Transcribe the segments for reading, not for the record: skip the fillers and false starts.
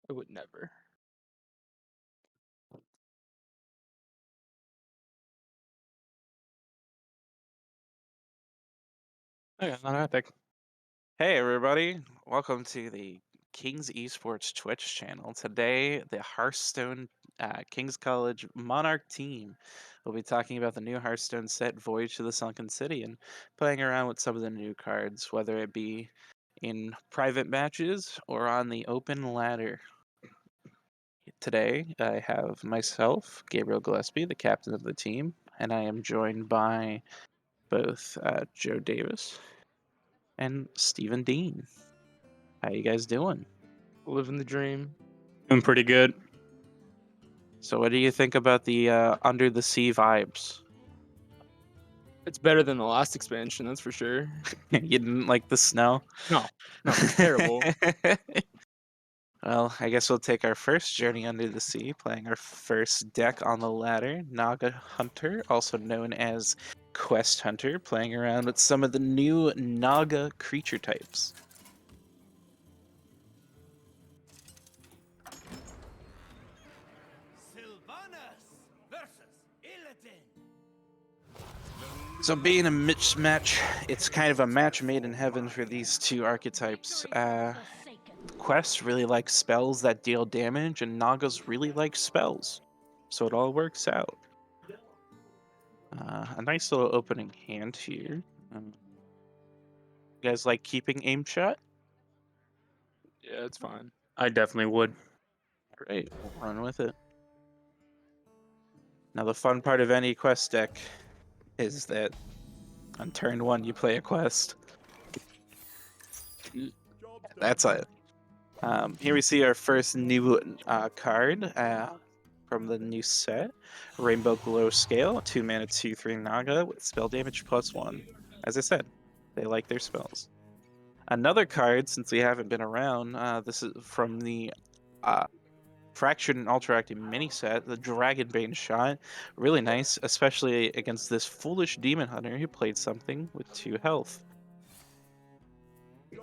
I would never. Okay, not epic. Hey everybody, welcome to the King's Esports Twitch channel. Today, the Hearthstone King's College Monarch team will be talking about the new Hearthstone set Voyage to the Sunken City and playing around with some of the new cards, whether it be in private matches or on the open ladder. Today, I have myself, Gabriel Gillespie, the captain of the team, and I am joined by both Joe Davis and Stephen Dean. How you guys doing? Living the dream. Doing pretty good. So, what do you think about the Under the Sea vibes? It's better than the last expansion, that's for sure. You didn't like the snow? No, no, it's terrible. Well, I guess we'll take our first journey under the sea, playing our first deck on the ladder, Naga Hunter, also known as Quest Hunter, playing around with some of the new Naga creature types. So being a mismatch, it's kind of a match made in heaven for these two archetypes. Quest really likes spells that deal damage, and Nagas really like spells. So it all works out. A nice little opening hand here. You guys like keeping aim shot? Yeah, it's fine. I definitely would. Great, we'll run with it. Now the fun part of any quest deck is that on turn one you play a quest. That's it. Here we see our first new card from the new set, Rainbow Glow Scale, 2 mana 2/3 Naga with spell damage +1. As I said, they like their spells. Another card, since we haven't been around, this is from the Fractured and Ultra-Active mini set, the Dragonbane Shot. Really nice, especially against this foolish Demon Hunter who played something with 2 health.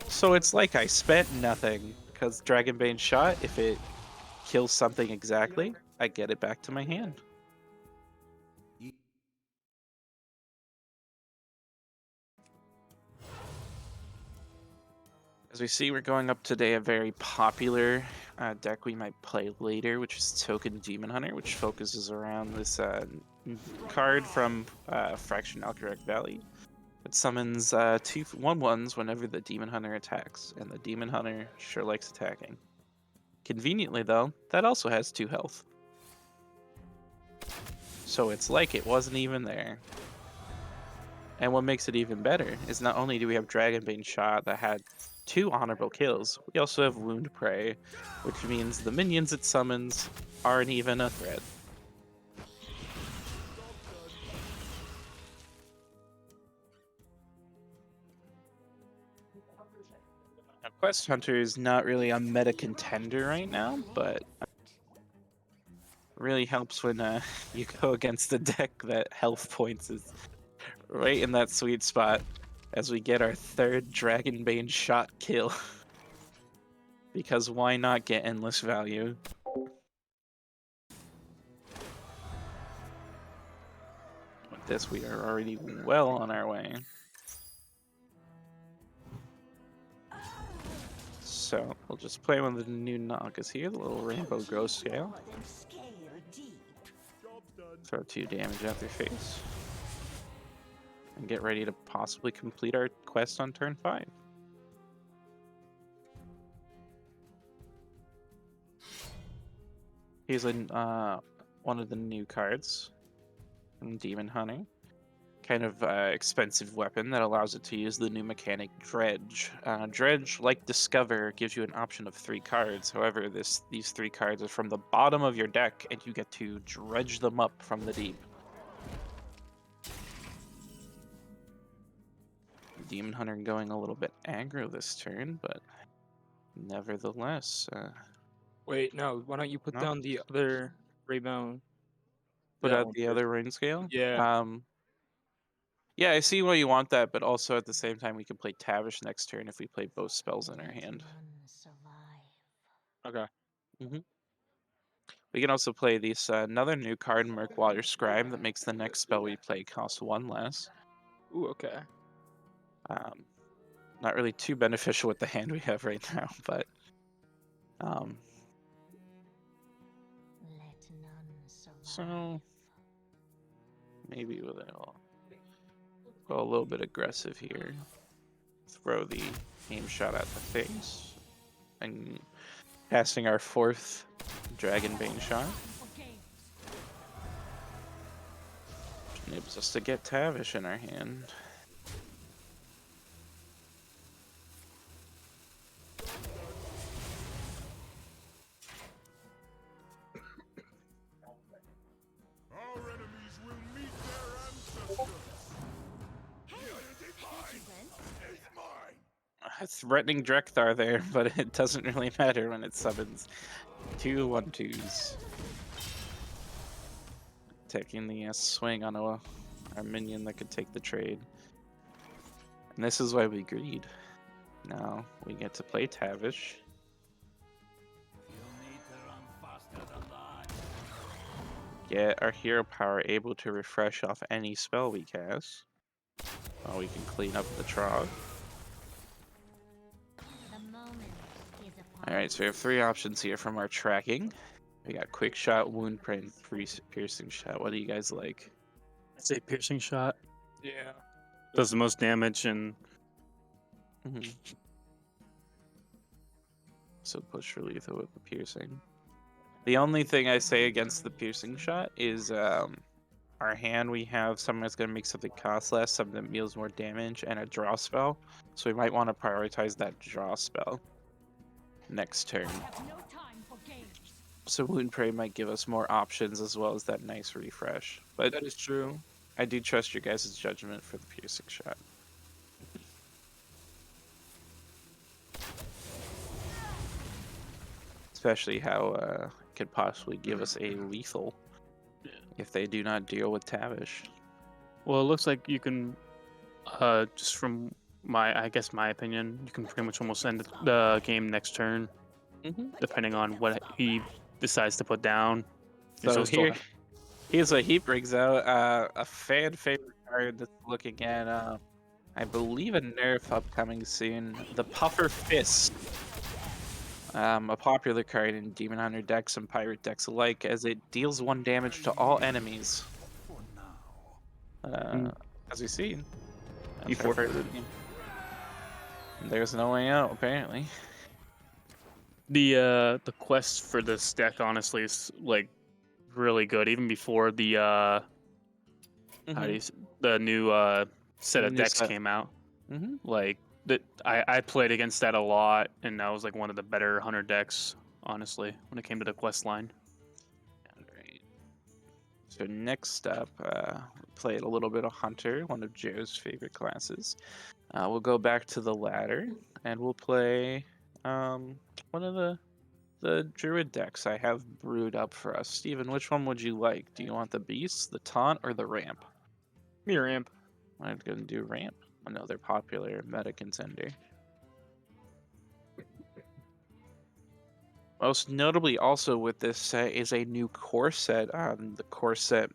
So it's like I spent nothing, because Dragonbane Shot, if it kills something exactly, I get it back to my hand. As we see, we're going up today a very popular deck we might play later, which is Token Demon Hunter, which focuses around this card from Fraction Alcherac Valley. It summons 2 1/1s whenever the Demon Hunter attacks, and the Demon Hunter sure likes attacking. Conveniently, though, that also has 2 health. So it's like it wasn't even there. And what makes it even better is not only do we have Dragonbane Shot that had 2 honorable kills, we also have Wound Prey, which means the minions it summons aren't even a threat. Now, Quest Hunter is not really a meta contender right now, but really helps when you go against a deck that health points is right in that sweet spot as we get our third Dragonbane Shot kill. Because why not get endless value? With this, we are already well on our way. So we'll just play one of the new Nagas here, the little Rainbow Grow Scale. Throw 2 damage at their face. And get ready to possibly complete our quest on turn 5. Here's one of the new cards from Demon Hunter. Kind of expensive weapon that allows it to use the new mechanic Dredge. Dredge, like Discover, gives you an option of 3 cards. However, these 3 cards are from the bottom of your deck, and you get to dredge them up from the deep. Demon Hunter going a little bit aggro this turn, but nevertheless, Wait, no, why don't you put no, down the other rebound? put That out one the first. other rain scale. Yeah. Yeah, I see why you want that, but also at the same time, we can play Tavish next turn if we play both spells in our hand. Okay. We can also play this another new card, Murkwater Scribe, that makes the next spell we play cost 1 less. Ooh, okay. Not really too beneficial with the hand we have right now, but Let none survive. so maybe we'll go a little bit aggressive here. Throw the aim shot at the face, and casting our 4th Dragonbane shot. Which enables us to get Tavish in our hand. Our enemies will meet their ancestors. It's mine. Threatening Drekthar there, but it doesn't really matter when it summons 2 1/2s. Taking the swing on our minion that could take the trade. And this is why we greed. Now we get to play Tavish. Get our hero power able to refresh off any spell we cast. Oh, we can clean up the Trog. Alright, so we have 3 options here from our tracking. We got Quick Shot, Wound Print, Piercing Shot. What do you guys like? I'd say piercing shot Yeah. does the most damage, and So push for lethal with the piercing. The only thing I say against the piercing shot is our hand, we have something that's going to make something cost less, something that deals more damage, and a draw spell. So we might want to prioritize that draw spell next turn. So Wound Prey might give us more options as well as that nice refresh. But That is true. I do trust your guys' judgment for the piercing shot. Especially how it could possibly give us a lethal if they do not deal with Tavish. well, it looks like you can, just from my opinion, you can pretty much almost end the game next turn, depending on what he decides to put down. So still here's what he brings out, a fan favorite card that's looking at, I believe a nerf upcoming soon, the Puffer Fist. A popular card in Demon Hunter decks and Pirate decks alike, as it deals 1 damage to all enemies. As we see. You That's our forfeited. first game. There's no way out, apparently. The quest for this deck honestly is like really good, even before the the new set The of new decks set. came out. Mm-hmm. Like that, I played against that a lot, and that was like one of the better hunter decks, honestly, when it came to the quest line. Alright. So next up, played a little bit of Hunter, one of Joe's favorite classes. We'll go back to the ladder, and we'll play one of the Druid decks I have brewed up for us. Steven, which one would you like? Do you want the Beast, the Taunt, or the Ramp? Mirror Imp. I'm going to do Ramp, another popular meta contender. Most notably also with this set is a new core set. The core set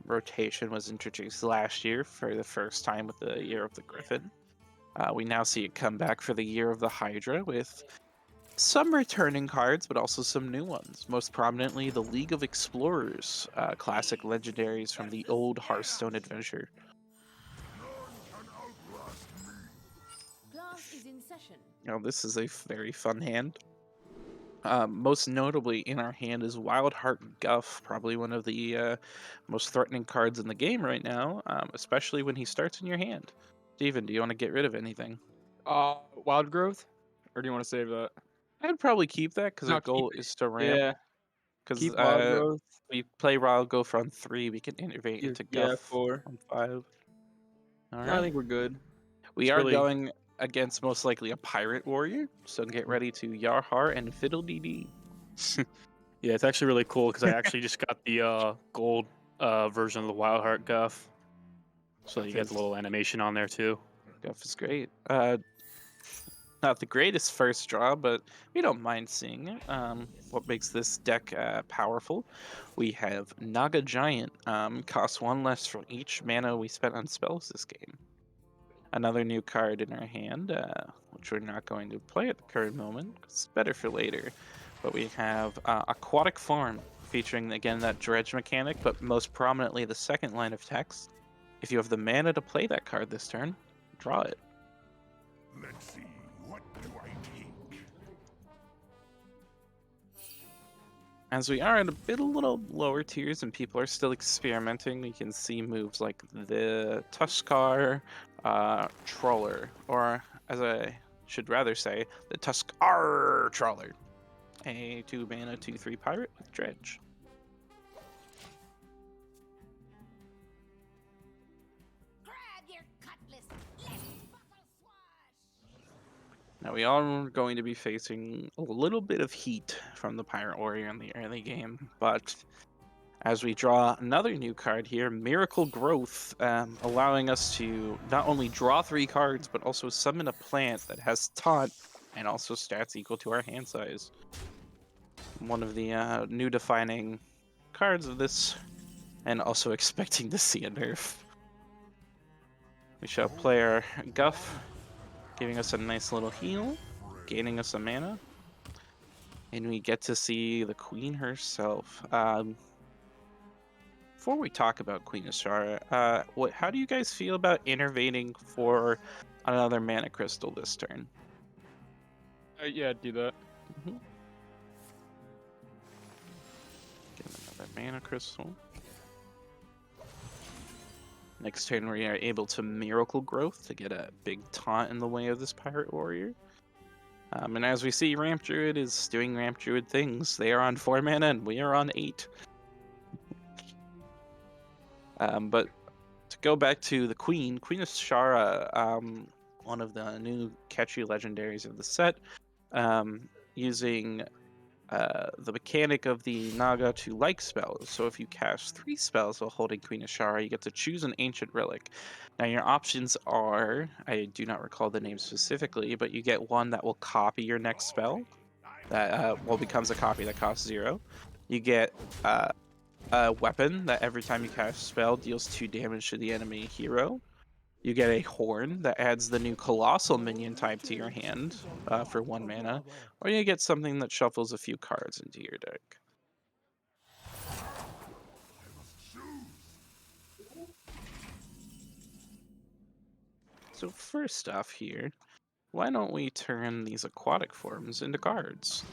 rotation was introduced last year for the first time with the Year of the Griffin. We now see it come back for the Year of the Hydra with some returning cards, but also some new ones. Most prominently, the League of Explorers, classic legendaries from the old Hearthstone adventure. Class is in session. Now, this is a very fun hand. Most notably in our hand is Wildheart Guff, probably one of the most threatening cards in the game right now, especially when he starts in your hand. Steven, do you want to get rid of anything? Wild Growth? Or do you want to save that? I'd probably keep that because No, our keep goal it. is to ramp. Yeah. Because Keep Wild Growth. we play Wild Growth on 3, we can innovate into Yeah, Guff 4. on 5. All No, I right. think we're good. We it's are really- going against most likely a Pirate Warrior, so get ready to Yarhar and Fiddle DD. Yeah, it's actually really cool because I actually just got the gold version of the Wildheart Guff, so you get the little animation on there too. Guff is great. Not the greatest first draw, but we don't mind seeing it. What makes this deck powerful? We have Naga Giant, costs 1 less for each mana we spent on spells this game. Another new card in our hand, which we're not going to play at the current moment. It's better for later. But we have Aquatic Farm, featuring again that dredge mechanic, but most prominently the second line of text. If you have the mana to play that card this turn, draw it. Let's see, what do I take? As we are at a little lower tiers and people are still experimenting, we can see moves like the Tuskar Trawler, or as I should rather say, the Tuskar Trawler. A 2-mana 2/3 pirate with dredge. Grab your cutlass. Let's buckle swash. Now we are going to be facing a little bit of heat from the Pirate Warrior in the early game, but as we draw another new card here, Miracle Growth, allowing us to not only draw 3 cards, but also summon a plant that has taunt and also stats equal to our hand size. One of the new defining cards of this, and also expecting to see a nerf. We shall play our Guff, giving us a nice little heal, gaining us a mana, and we get to see the Queen herself. Before we talk about Queen Ashara, how do you guys feel about intervening for another mana crystal this turn? Yeah, do that. Get another mana crystal. Next turn we are able to Miracle Growth to get a big taunt in the way of this Pirate Warrior. And as we see, Ramp Druid is doing Ramp Druid things. They are on 4 mana and we are on 8. But to go back to the Queen Ashara, one of the new catchy legendaries of the set, using the mechanic of the Naga to like spells. So if you cast 3 spells while holding Queen Ashara, you get to choose an ancient relic. Now your options are, I do not recall the name specifically, but you get one that will copy your next spell. That becomes a copy that costs 0. You get a weapon that every time you cast a spell deals 2 damage to the enemy hero. You get a horn that adds the new colossal minion type to your hand for 1 mana, or you get something that shuffles a few cards into your deck. So first off here, why don't we turn these aquatic forms into cards?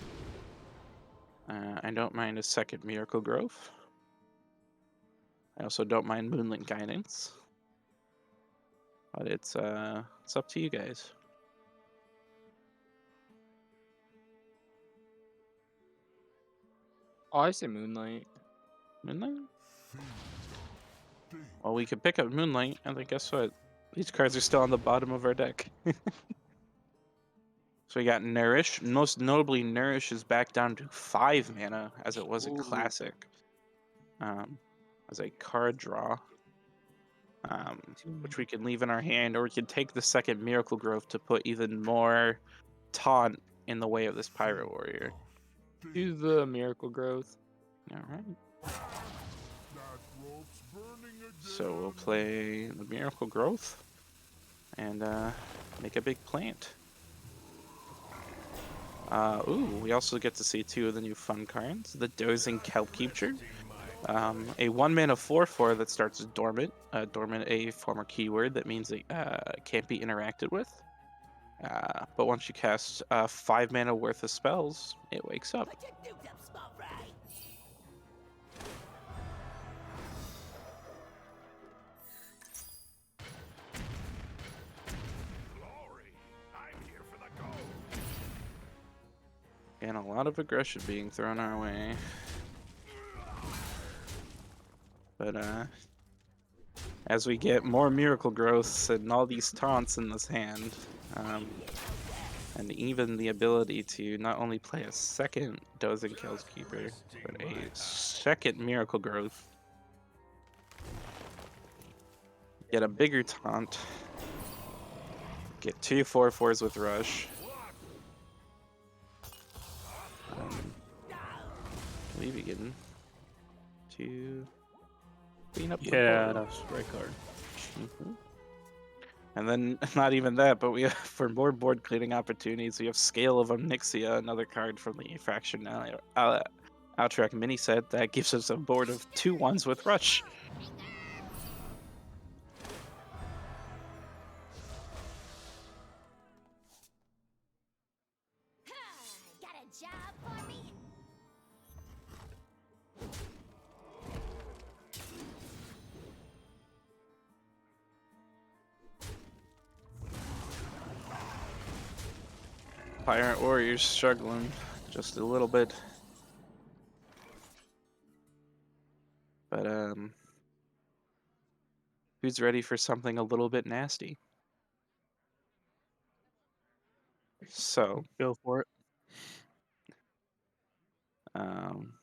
I don't mind a second Miracle Growth. I also don't mind Moonlit Guidance. But it's up to you guys. Oh, I say Moonlight. Moonlight? Well, we could pick up Moonlight, and then guess what? These cards are still on the bottom of our deck. So we got Nourish. Most notably, Nourish is back down to 5 mana, as it was in Ooh. Classic. As a card draw. Which we can leave in our hand, or we can take the second Miracle Growth to put even more taunt in the way of this Pirate Warrior. Do the Miracle Growth. Alright. That rope's burning again. So we'll play the Miracle Growth and make a big plant. We also get to see 2 of the new fun cards. The Dozing Kelp Keeper. A 1 mana 4/4 that starts as dormant. Dormant, a former keyword that means it can't be interacted with. But once you cast 5 mana worth of spells, it wakes up. Glory, I'm here for the gold. And a lot of aggression being thrown our way. But as we get more Miracle Growths and all these taunts in this hand, and even the ability to not only play a second Dozing Kelp Keeper, but a second Miracle Growth, get a bigger taunt, get 2 4/4s with Rush, we begin to clean up the Yeah, board. that was the right card. Mhm. And then, not even that, but we have, for more board cleaning opportunities, we have Scale of Omnixia, another card from the Fraction Outrack mini set that gives us a board of 2/1s with Rush. Got a job for me? Pirate Warriors struggling just a little bit. But, who's ready for something a little bit nasty? So, Go for it. um,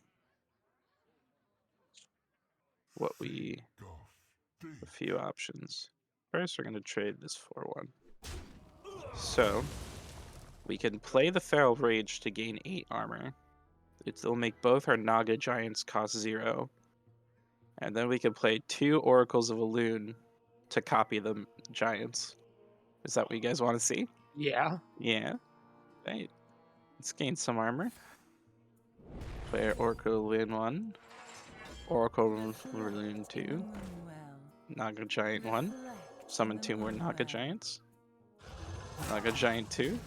what we a few options. First, we're going to trade this for one. So, we can play the Feral Rage to gain 8 armor. It'll make both our Naga Giants cost 0. And then we can play 2 Oracles of Elune to copy the Giants. Is that what you guys want to see? Yeah. Yeah. Right. Let's gain some armor. Play our Oracle Elune 1. Oracle Elune 2. Naga Giant 1. Summon 2 more Naga Giants. Naga Giant 2.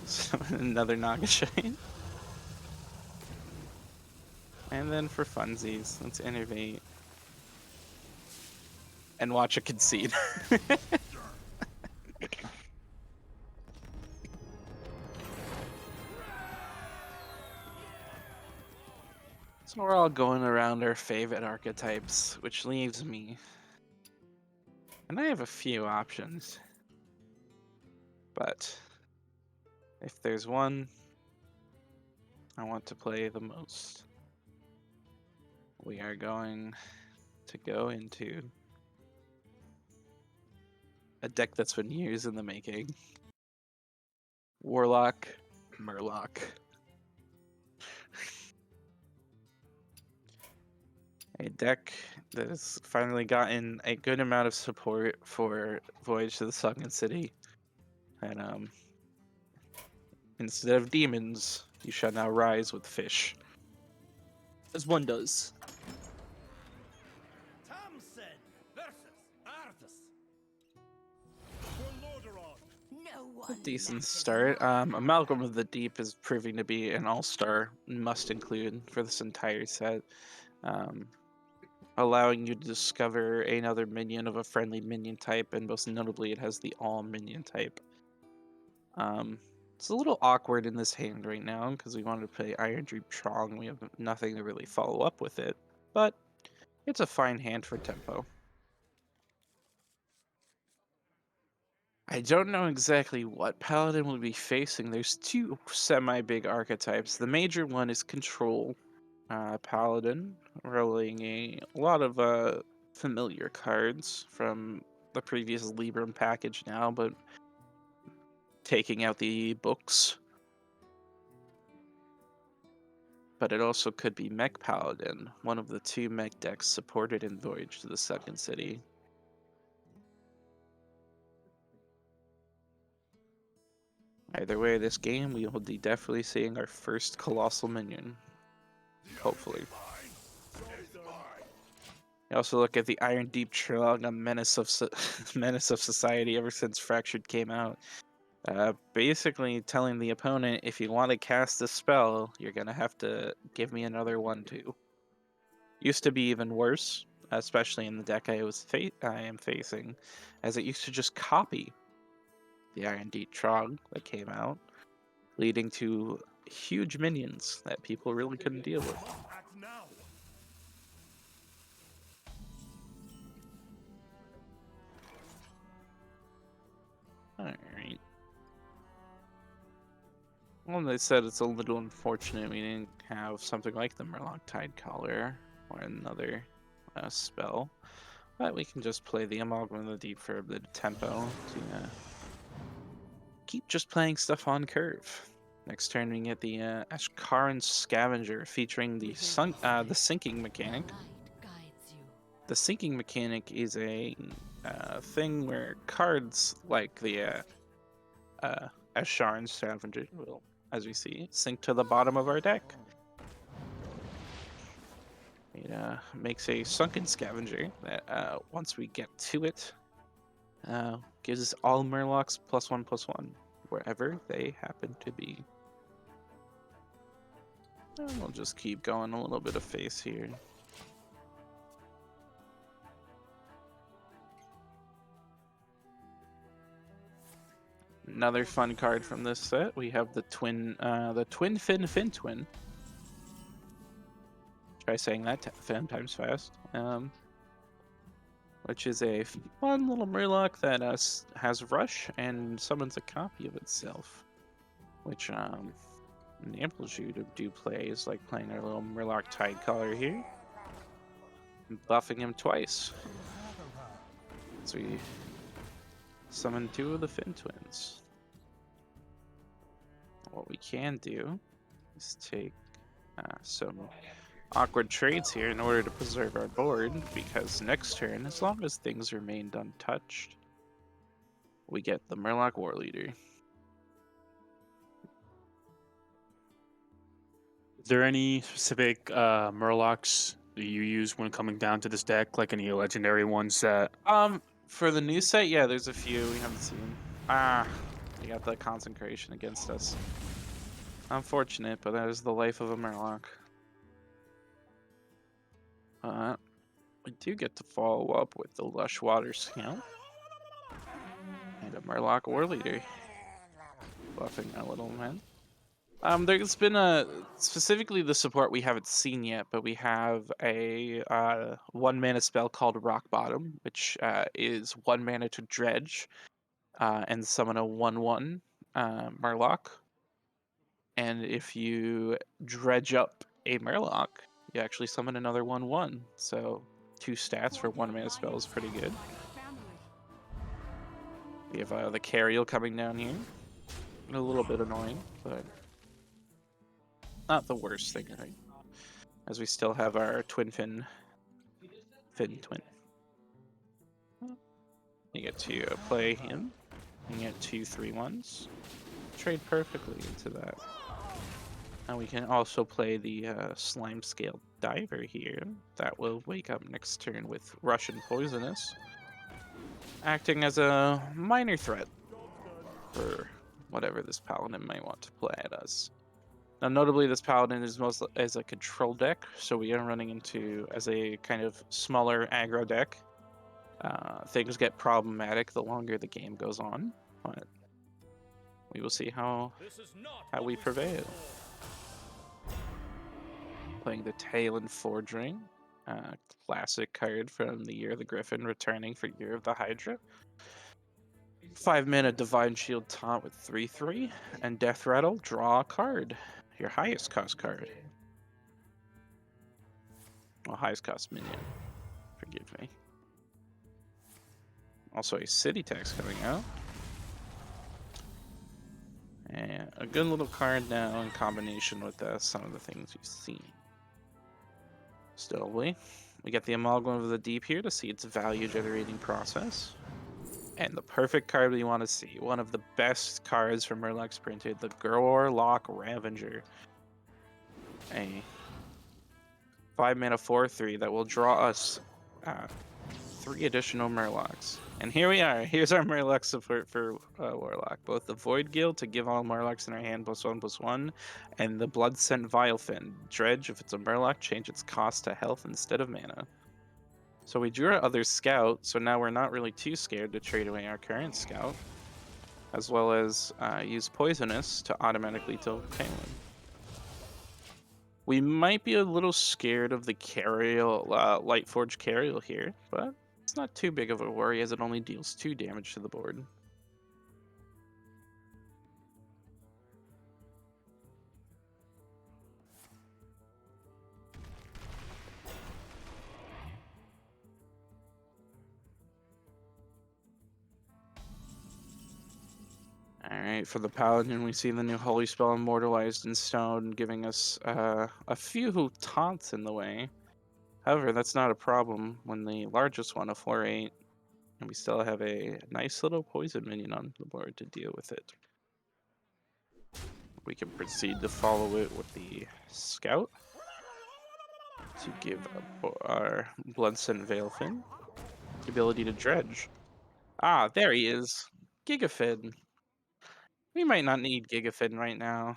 Summon another Naga Giant. And then for funsies, let's innervate. And watch it concede. So we're all going around our favorite archetypes, which leaves me. And I have a few options. But if there's one I want to play the most, we are going to go into a deck that's been years in the making. Warlock Murloc. A deck that has finally gotten a good amount of support for Voyage to the Sunken City. And instead of demons, you shall now rise with fish. As one does. Thompson versus Arthas. For Lordaeron. No A one. decent matches start. mine. Amalgam of the Deep is proving to be an all-star must include for this entire set. Allowing you to discover another minion of a friendly minion type, and most notably it has the all minion type. It's a little awkward in this hand right now because we wanted to play Iron Dream Trong. We have nothing to really follow up with it, but it's a fine hand for tempo. I don't know exactly what Paladin will be facing. There's 2 semi-big archetypes. The major one is Control Paladin, rolling a lot of familiar cards from the previous Libram package now, but taking out the books. But it also could be Mech Paladin, one of the 2 mech decks supported in Voyage to the Sunken City. Either way, this game, we will be definitely seeing our first Colossal Minion. Hopefully. You also look at the Iron Deep Trog, a menace of menace of society ever since Fractured came out. Basically telling the opponent, if you want to cast a spell, you're gonna have to give me another one too. Used to be even worse, especially in the deck I am facing, as it used to just copy the Iron Deep Trog that came out, leading to huge minions that people really couldn't deal with. Act now. Alright. Well, they said it's a little unfortunate we didn't have something like the Murloc Tidecaller or another spell. But we can just play the Amalgam of the Deep for a bit of tempo to keep just playing stuff on curve. Next turn, we get the Ashkaran Scavenger featuring the sinking mechanic. The sinking mechanic is a thing where cards like the Ashkaran Scavenger will, as we see, sink to the bottom of our deck. It makes a sunken scavenger that once we get to it, gives all Murlocs +1/+1 wherever they happen to be. And we'll just keep going a little bit of face here. Another fun card from this set, we have the Twin Fin Twin. Try saying that 10 times fast. Which is a fun little Murloc that has Rush and summons a copy of itself, which enables you to do plays like playing our little Murloc Tidecaller here, and buffing him twice. So we summon 2 of the Fin Twins. What we can do is take some awkward trades here in order to preserve our board, because next turn, as long as things remained untouched, we get the Murloc War Leader. Is there any specific Murlocs that you use when coming down to this deck, like any legendary ones that... For the new set, yeah, there's a few we haven't seen. We got the Consecration against us. Unfortunate, but that is the life of a Murloc. We do get to follow up with the Lush Water Scout and a Murloc War Leader, buffing our little man. There's been specifically the support we haven't seen yet, but we have a 1-mana spell called Rock Bottom, which is 1 mana to dredge and summon a 1/1 Murloc. And if you dredge up a Murloc, you actually summon another 1/1. So 2 stats for 1 mana spell is pretty good. We have the Carriel coming down here. A little bit annoying, but not the worst thing, right? As we still have our Twin Fin Twin. You get to play him. You get 2 3/1s. Trade perfectly into that. And we can also play the Slime Scale Diver here. That will wake up next turn with Rush and Poisonous, acting as a minor threat for whatever this Paladin might want to play at us. Now, notably, this Paladin is most as a control deck, so we are running into as a kind of smaller aggro deck. Things get problematic the longer the game goes on, but we will see how we prevail. Playing the Talon Forging, classic card from the Year of the Griffin, returning for Year of the Hydra. 5 mana Divine Shield Taunt with 3/3, and Death Rattle, draw a card. Your highest cost card. Well, highest cost minion. Forgive me. Also a City Tax coming out. And a good little card now in combination with some of the things we've seen. Still, we get the Amalgam of the Deep here to see its value generating process. And the perfect card we want to see. One of the best cards from Murloc's printed, the Warlock Ravager. A 5 mana 4/3 that will draw us 3 additional Murlocs. And here we are. Here's our Murloc support for Warlock. Both the Void Guild to give all Murlocs in our hand +1/+1, and the Blood Scent Vilefin. Dredge, if it's a Murloc, change its cost to health instead of mana. So we drew our other Scout, so now we're not really too scared to trade away our current Scout, as well as use Poisonous to automatically kill Talon. We might be a little scared of the Carriel, Lightforge Carriel here, but it's not too big of a worry as it only deals 2 damage to the board. Alright. Alright, for the Paladin, we see the new Holy Spell Immortalized in Stone, giving us a few taunts in the way. However, that's not a problem when the largest one, a 4/8, and we still have a nice little poison minion on the board to deal with it. We can proceed to follow it with the Scout to give our Bloodsent Veilfin the ability to dredge. Ah, there he is. Gigafin. We might not need Gigafin right now.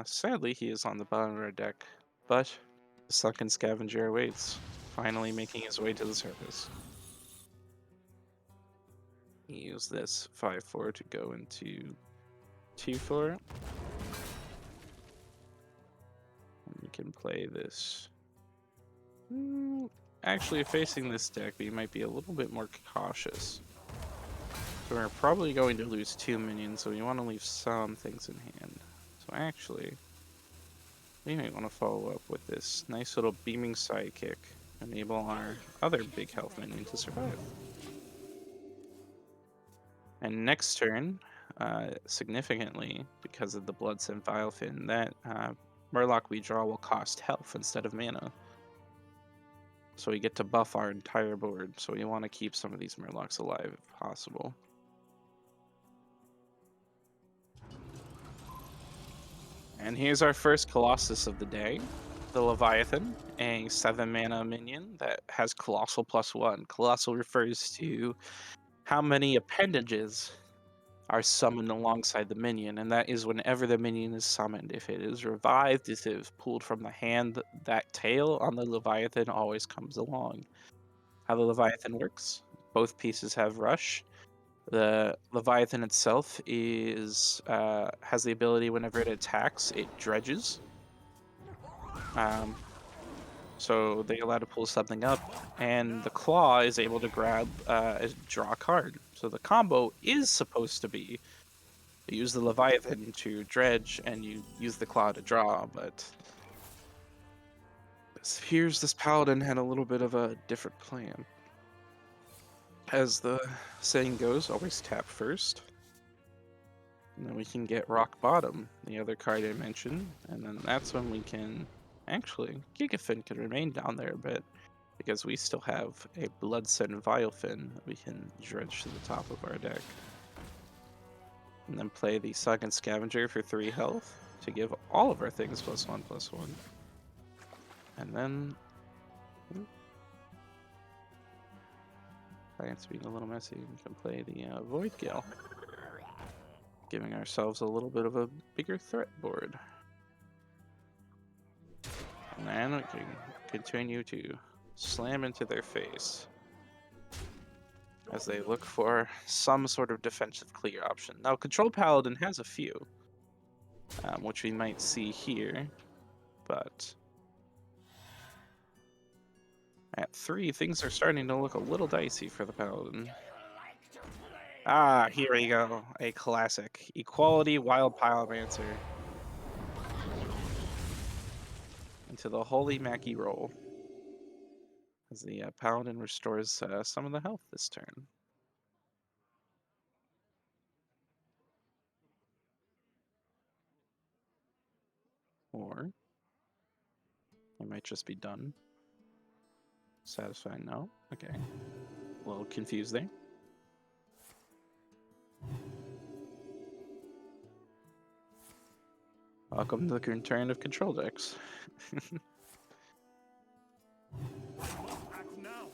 Sadly, he is on the bottom of our deck, but the Sunken Scavenger awaits, finally making his way to the surface. Use this 5/4 to go into 2/4. And we can play this. Actually, facing this deck, we might be a little bit more cautious. So we're probably going to lose 2 minions, so we want to leave some things in hand. So actually, we might want to follow up with this nice little beaming sidekick, enable our other big health minion to survive. And next turn, significantly, because of the Bloodsent Vilephin, that Murloc we draw will cost health instead of mana. So we get to buff our entire board, so we want to keep some of these Murlocs alive if possible. And here's our first Colossus of the day, the Leviathan, a 7 mana minion that has Colossal +1. Colossal refers to how many appendages are summoned alongside the minion, and that is whenever the minion is summoned. If it is revived, if it is pulled from the hand, that tail on the Leviathan always comes along. How the Leviathan works, both pieces have rush. The Leviathan itself is has the ability whenever it attacks, it dredges. So they allow to pull something up, and the Claw is able to grab, draw a card. So the combo is supposed to be you use the Leviathan to dredge, and you use the Claw to draw, but it appears this Paladin had a little bit of a different plan. As the saying goes, always tap first. And then we can get Rock Bottom, the other card I mentioned, and then that's when we can... Actually, Gigafin can remain down there a bit, because we still have a Bloodsent Vilephin that we can dredge to the top of our deck. And then play the Sunken Scavenger for 3 health to give all of our things +1/+1. And then... It's being a little messy. We can play the Void Gale, giving ourselves a little bit of a bigger threat board. And then we can continue to slam into their face as they look for some sort of defensive clear option. Now, Control Paladin has a few, which we might see here, but at 3, things are starting to look a little dicey for the Paladin. Ah, here we go. A classic. Equality Wild Pyromancer. Into the Holy Mackie roll. As the Paladin restores some of the health this turn. Or it might just be done. Satisfied? No? Okay. A little confused there. Welcome to the return of control decks. Act now.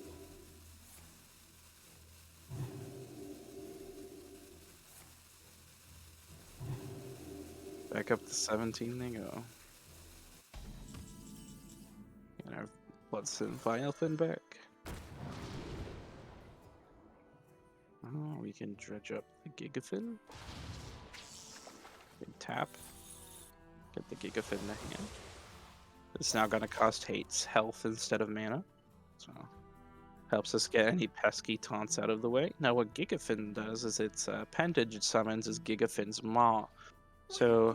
Back up to 17 they go. And our Bloodsent Vilephin back. Oh, we can dredge up the Gigafin. We can tap. Get the Gigafin in the hand. It's now going to cost Hate's health instead of mana. So, helps us get any pesky taunts out of the way. Now what Gigafin does is its appendage it summons is Gigafin's Maw. So,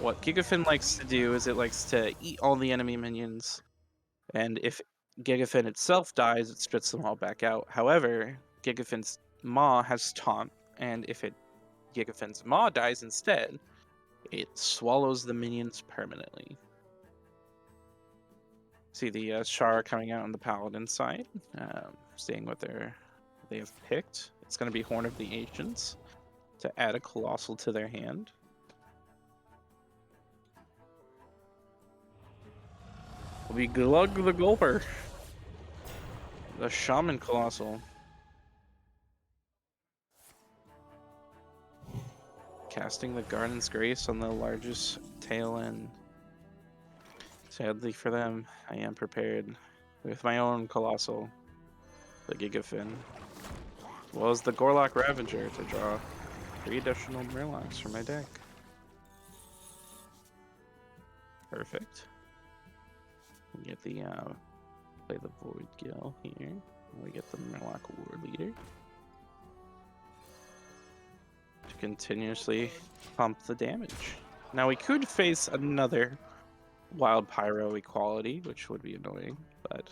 what Gigafin likes to do is it likes to eat all the enemy minions. And if Gigafin itself dies, it spits them all back out. However, Gigafin's Maw has Taunt, and if it Gigafin's Maw dies instead, it swallows the minions permanently. See the Char coming out on the Paladin side, seeing what they have picked. It's going to be Horn of the Ancients to add a Colossal to their hand. We Glug the Gulper. The Shaman Colossal. Casting the Garden's Grace on the largest tail end. Sadly for them, I am prepared with my own Colossal, the Gigafin, as well as the Warlock Ravager to draw 3 additional Murlocs from my deck. Perfect. We get the play the Void Gill here. We get the Murloc War Leader to continuously pump the damage. Now we could face another Wild Pyro Equality, which would be annoying, but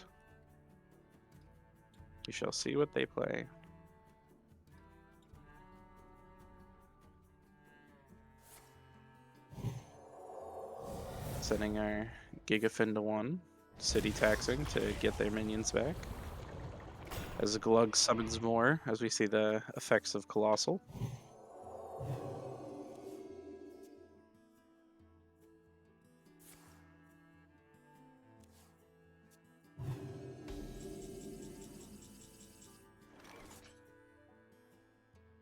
we shall see what they play. Sending our Gigafin to 1, city taxing to get their minions back. As Glug summons more, as we see the effects of Colossal.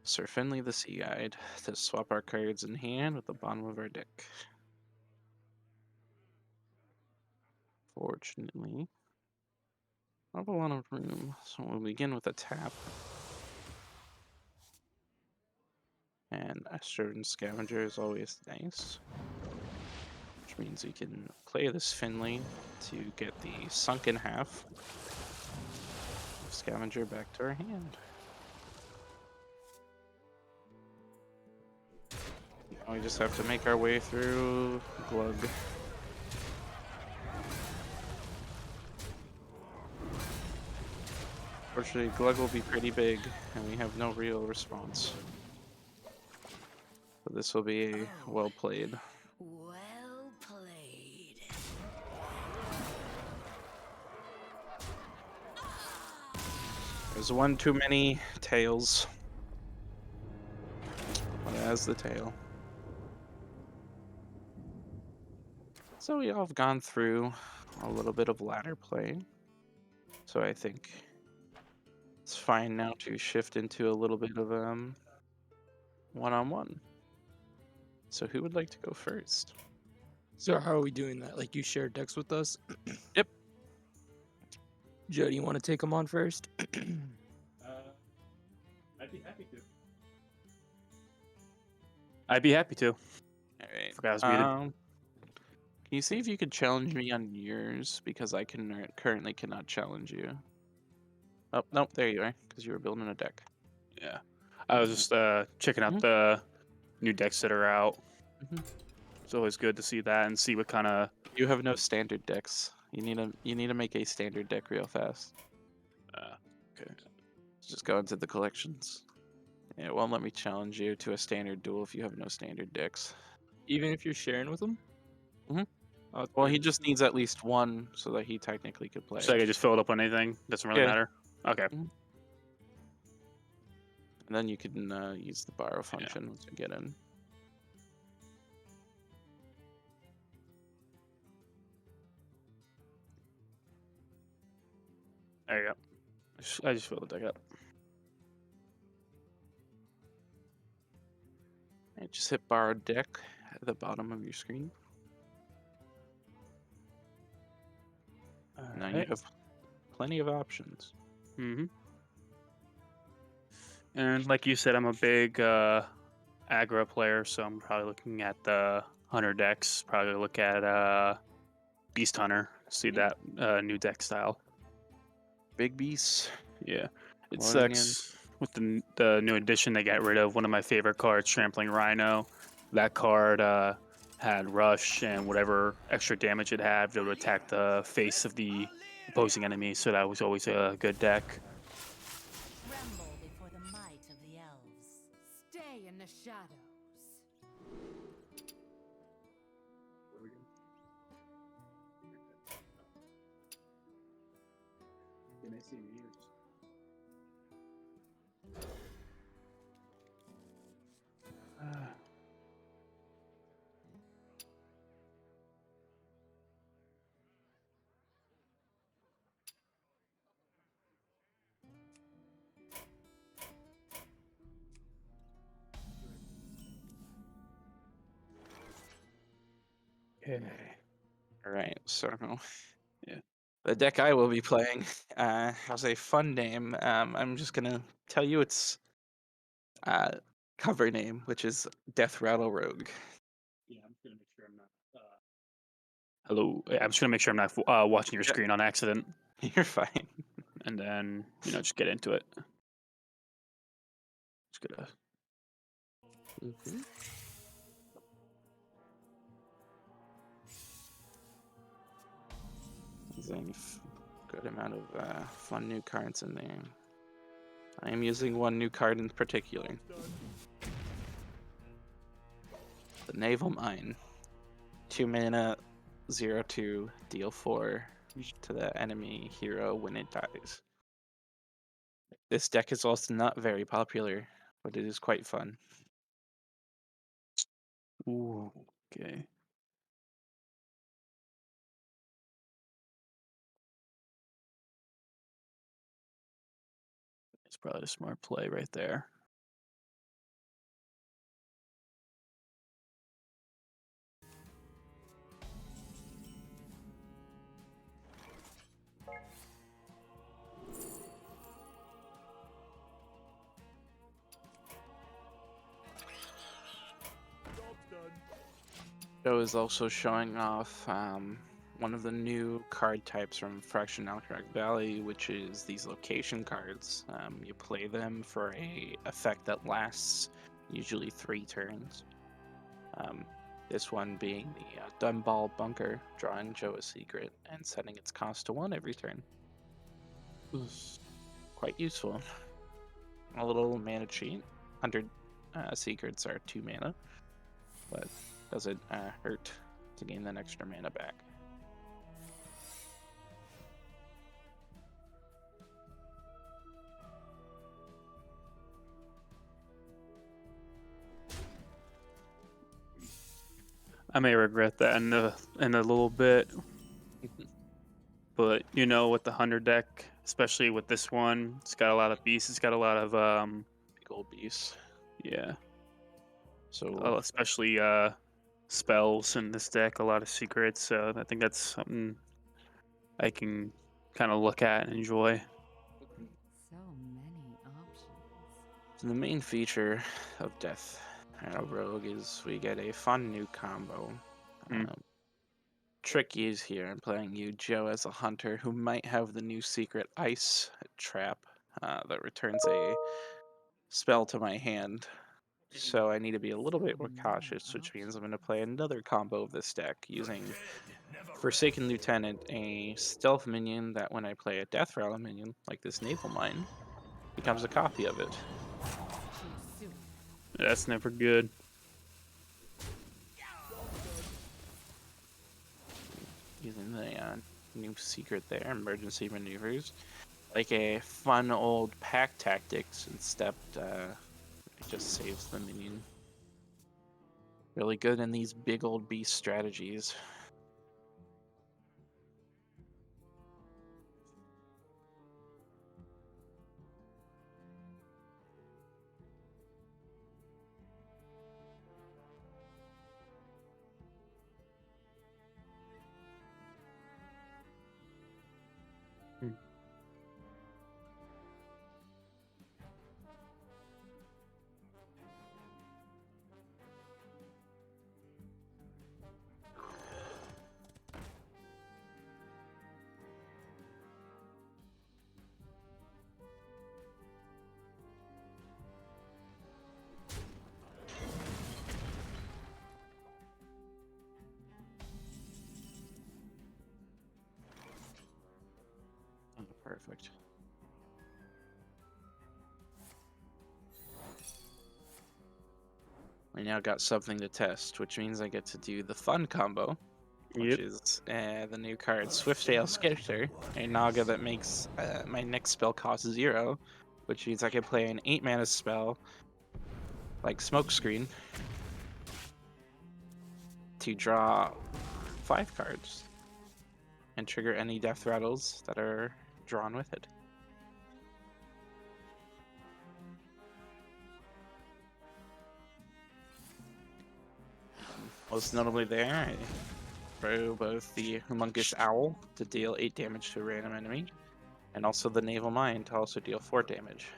Sir Finley the Sea Guide to swap our cards in hand with the bottom of our deck. Fortunately, not a lot of room, so we'll begin with a tap. And Astrodan Scavenger is always nice, which means we can play this Finley to get the sunken half of Scavenger back to our hand. Now we just have to make our way through Glug. Fortunately, Glug will be pretty big, and we have no real response. But this will be well played. Well played. There's one too many tails. One has the tail. So we all have gone through a little bit of ladder play. So I think it's fine now to shift into a little bit of one-on-one. So who would like to go first? So how are we doing that? Like you share decks with us? Yep. Joe, do you want to take them on first? I'd be happy to. I'd be happy to. All right. Forgot I was muted. Can you see if you could challenge me on yours? Because I currently cannot challenge you. Oh, nope, there you are, because you were building a deck. Yeah. I was just checking out Mhm. the new decks that are out. Mhm. It's always good to see that and see what kind of. You have no standard decks. You need to make a standard deck real fast. Okay. Just go into the collections. It won't let me challenge you to a standard duel if you have no standard decks. Even if you're sharing with them? Mhm. Oh, Well, he just needs at least one so that he technically could play. So I could just fill it up on anything. Doesn't really Yeah. matter. Okay. And then you can use the borrow function once you get in. There you go. I just filled the deck up. And just hit borrow deck at the bottom of your screen. Now you have plenty of options. Mm-hmm. And like you said, I'm a big aggro player, so I'm probably looking at the Hunter decks. Probably look at Beast Hunter. See that new deck style. Big beasts. Yeah, it Loading in. sucks with the new edition. They got rid of one of my favorite cards, Trampling Rhino. That card had Rush and whatever extra damage it had to attack the face of the opposing enemy. So that was always a good deck. Tremble before the might of the elves. Stay in the shadows. Okay. All right, so Yeah. the deck I will be playing has a fun name. I'm just gonna tell you its cover name, which is Death Rattle Rogue. Yeah, I'm just gonna make sure I'm not. Hello. Yeah, I'm just gonna make sure I'm not watching your Yeah. screen on accident, You're fine. and then just get into it. Just gonna. There's a good amount of fun new cards in there. I am using one new card in particular. The Naval Mine. 2 mana, 0/2, deal 4 to the enemy hero when it dies. This deck is also not very popular, but it is quite fun. Ooh. Okay. It's probably a smart play right there. Job's done. Show is also showing off one of the new card types from Fraction Alcrack Valley, which is these location cards. You play them for a effect that lasts usually 3 turns. This one being the Dunball Bunker, drawing Joe a secret and setting its cost to 1 every turn. Quite useful. A little mana cheat. 100 secrets are 2 mana, but does it hurt to gain that extra mana back? I may regret that in a little bit, but with the Hunter deck, especially with this one, it's got a lot of beasts. It's got a lot of Big old beast. yeah, So especially spells in this deck. A lot of secrets. So I think that's something I can kind of look at and enjoy. So many options. the main feature of Death Rogue is we get a fun new combo. Mm. Tricky is here. I'm playing you, Joe, as a hunter who might have the new secret ice trap that returns a spell to my hand. So I need to be a little bit more cautious, which means I'm going to play another combo of this deck using Forsaken Lieutenant, a stealth minion that when I play a Death Rattle minion, like this Naval Mine, becomes a copy of it. Too soon. That's never good. Using the new secret there, emergency maneuvers, like a fun old pack tactics, instead it just saves the minion. Really good in these big old beast strategies. Oh, perfect. I now got something to test, which means I get to do the fun combo, which Yep. is the new card Swiftsail Skipper, a Naga that makes my next spell cost 0, which means I can play an 8 mana spell like Smokescreen to draw 5 cards and trigger any death rattles that are drawn with it. Most notably there, I throw both the Humongous Owl to deal 8 damage to a random enemy, and also the Naval Mine to also deal 4 damage.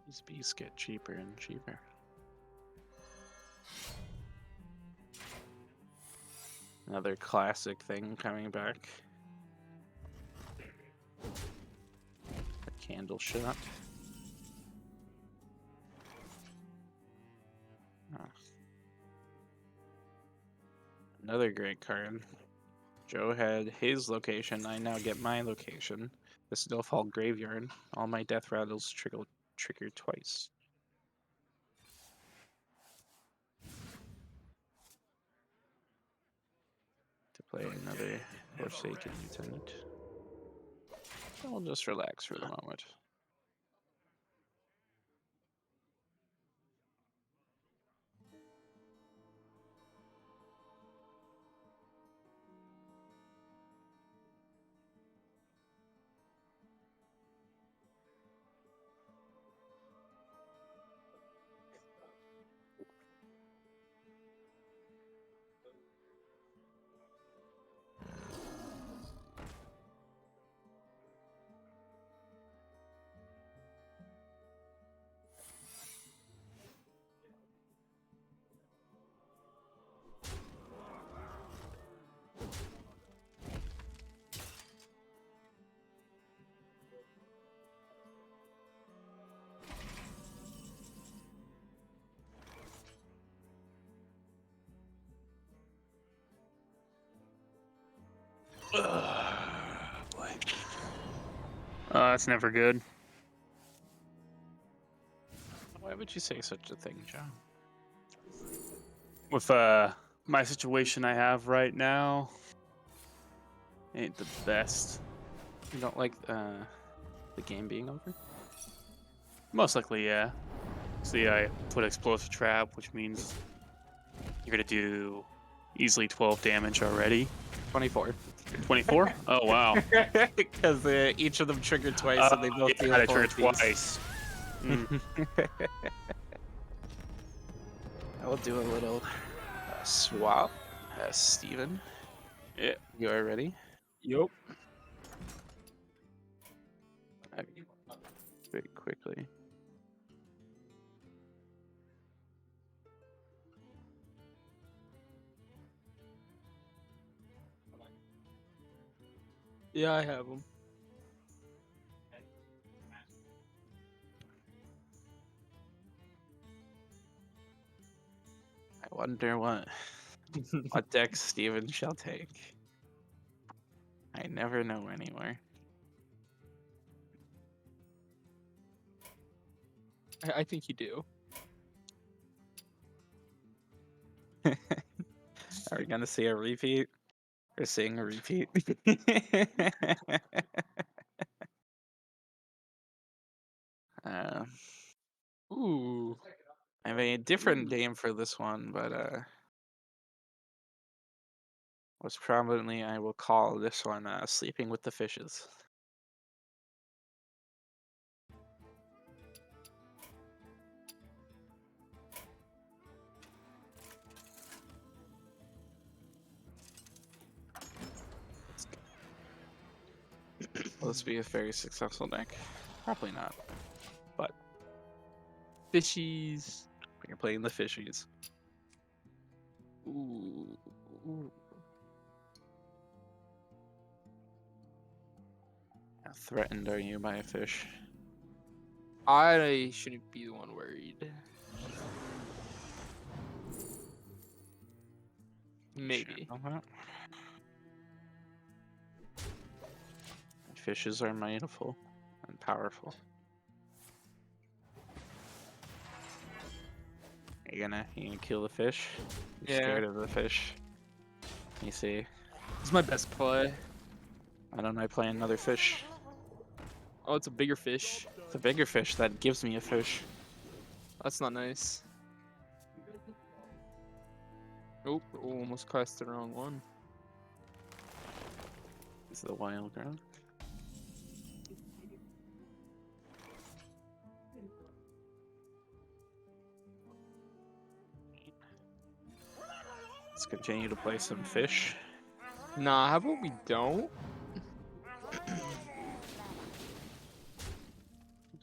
These beasts get cheaper and cheaper. Another classic thing coming back. A candle shot. Ah. Another great card. Joe had his location, I now get my location. The Snowfall Graveyard. All my death rattles trigger twice. To play another Forsaken Lieutenant. I'll just relax for the moment. Boy. That's never good. Why would you say such a thing, Joe? With my situation I have right now, ain't the best. You don't like the game being over? Most likely, yeah. See, I put explosive trap, which means you're gonna do easily 12 damage already. 24. 24? Oh wow. Because each of them triggered twice, and they both deal I 4 triggered apiece. twice. Mm. I will do a little swap. Steven, Yeah. you are ready? Yup. Very quickly. Yeah, I have them. I wonder what deck Steven shall take. I never know anymore. I think you do. Are we gonna see a repeat? We're seeing a repeat. uh, Ooh. I have a different name for this one, but most prominently I will call this one Sleeping with the Fishes. Will this be a very successful deck? Probably not. But Fishies. we're playing the Fishies. Ooh. Ooh. threatened are you by a fish? I shouldn't be the one worried. Maybe. Sure, uh-huh. Fishes are mindful and powerful. You gonna kill the fish? You're Yeah. scared of the fish. You see, It's my best play. why don't I play another fish? Oh, it's a bigger fish. It's a bigger fish that gives me a fish. That's not nice. Nope, almost cast the wrong one. It's the wild girl. Let's continue to play some fish. Nah, how about we don't?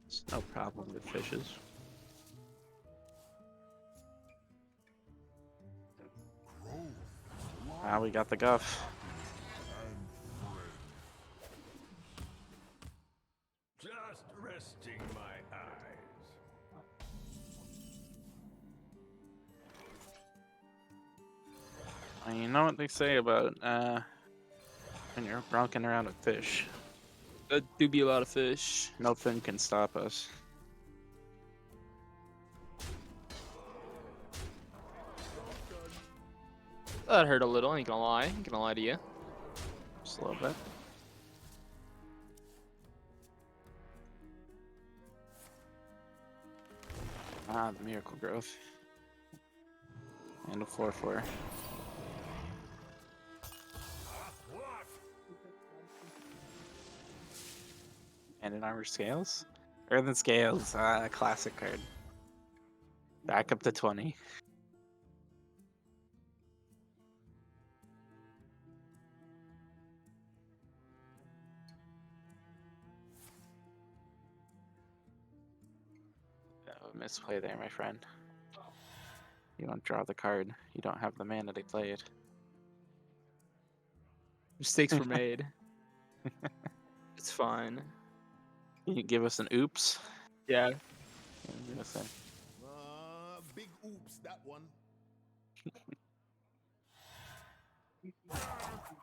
It's no problem with fishes. Ah, we got the guff. Just resting my eyes. You know what they say about when you're rocking around a fish, That do be a lot of fish. nothing can stop us. That hurt a little, ain't gonna lie. Ain't gonna lie to you. Just a little bit. Ah, the miracle growth. And a 4/4. What? And an armor scales? Earthen scales, classic card. Back up to 20. Oh, misplay there, my friend. You don't draw the card. You don't have the mana to play it. Mistakes were made. It's fine. Can you give us an oops? Yeah. Give us a- Big oops, that one.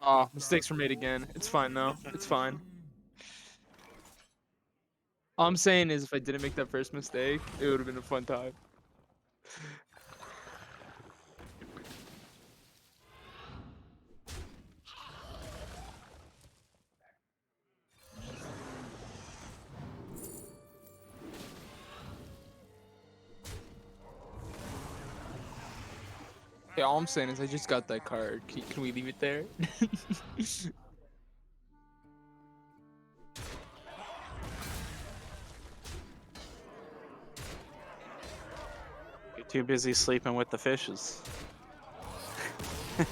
Oh, mistakes were made again. It's fine though. It's fine. All I'm saying is if I didn't make that first mistake, it would have been a fun time. Yeah, all I'm saying is I just got that card. Can we leave it there? You're too busy sleeping with the fishes. Could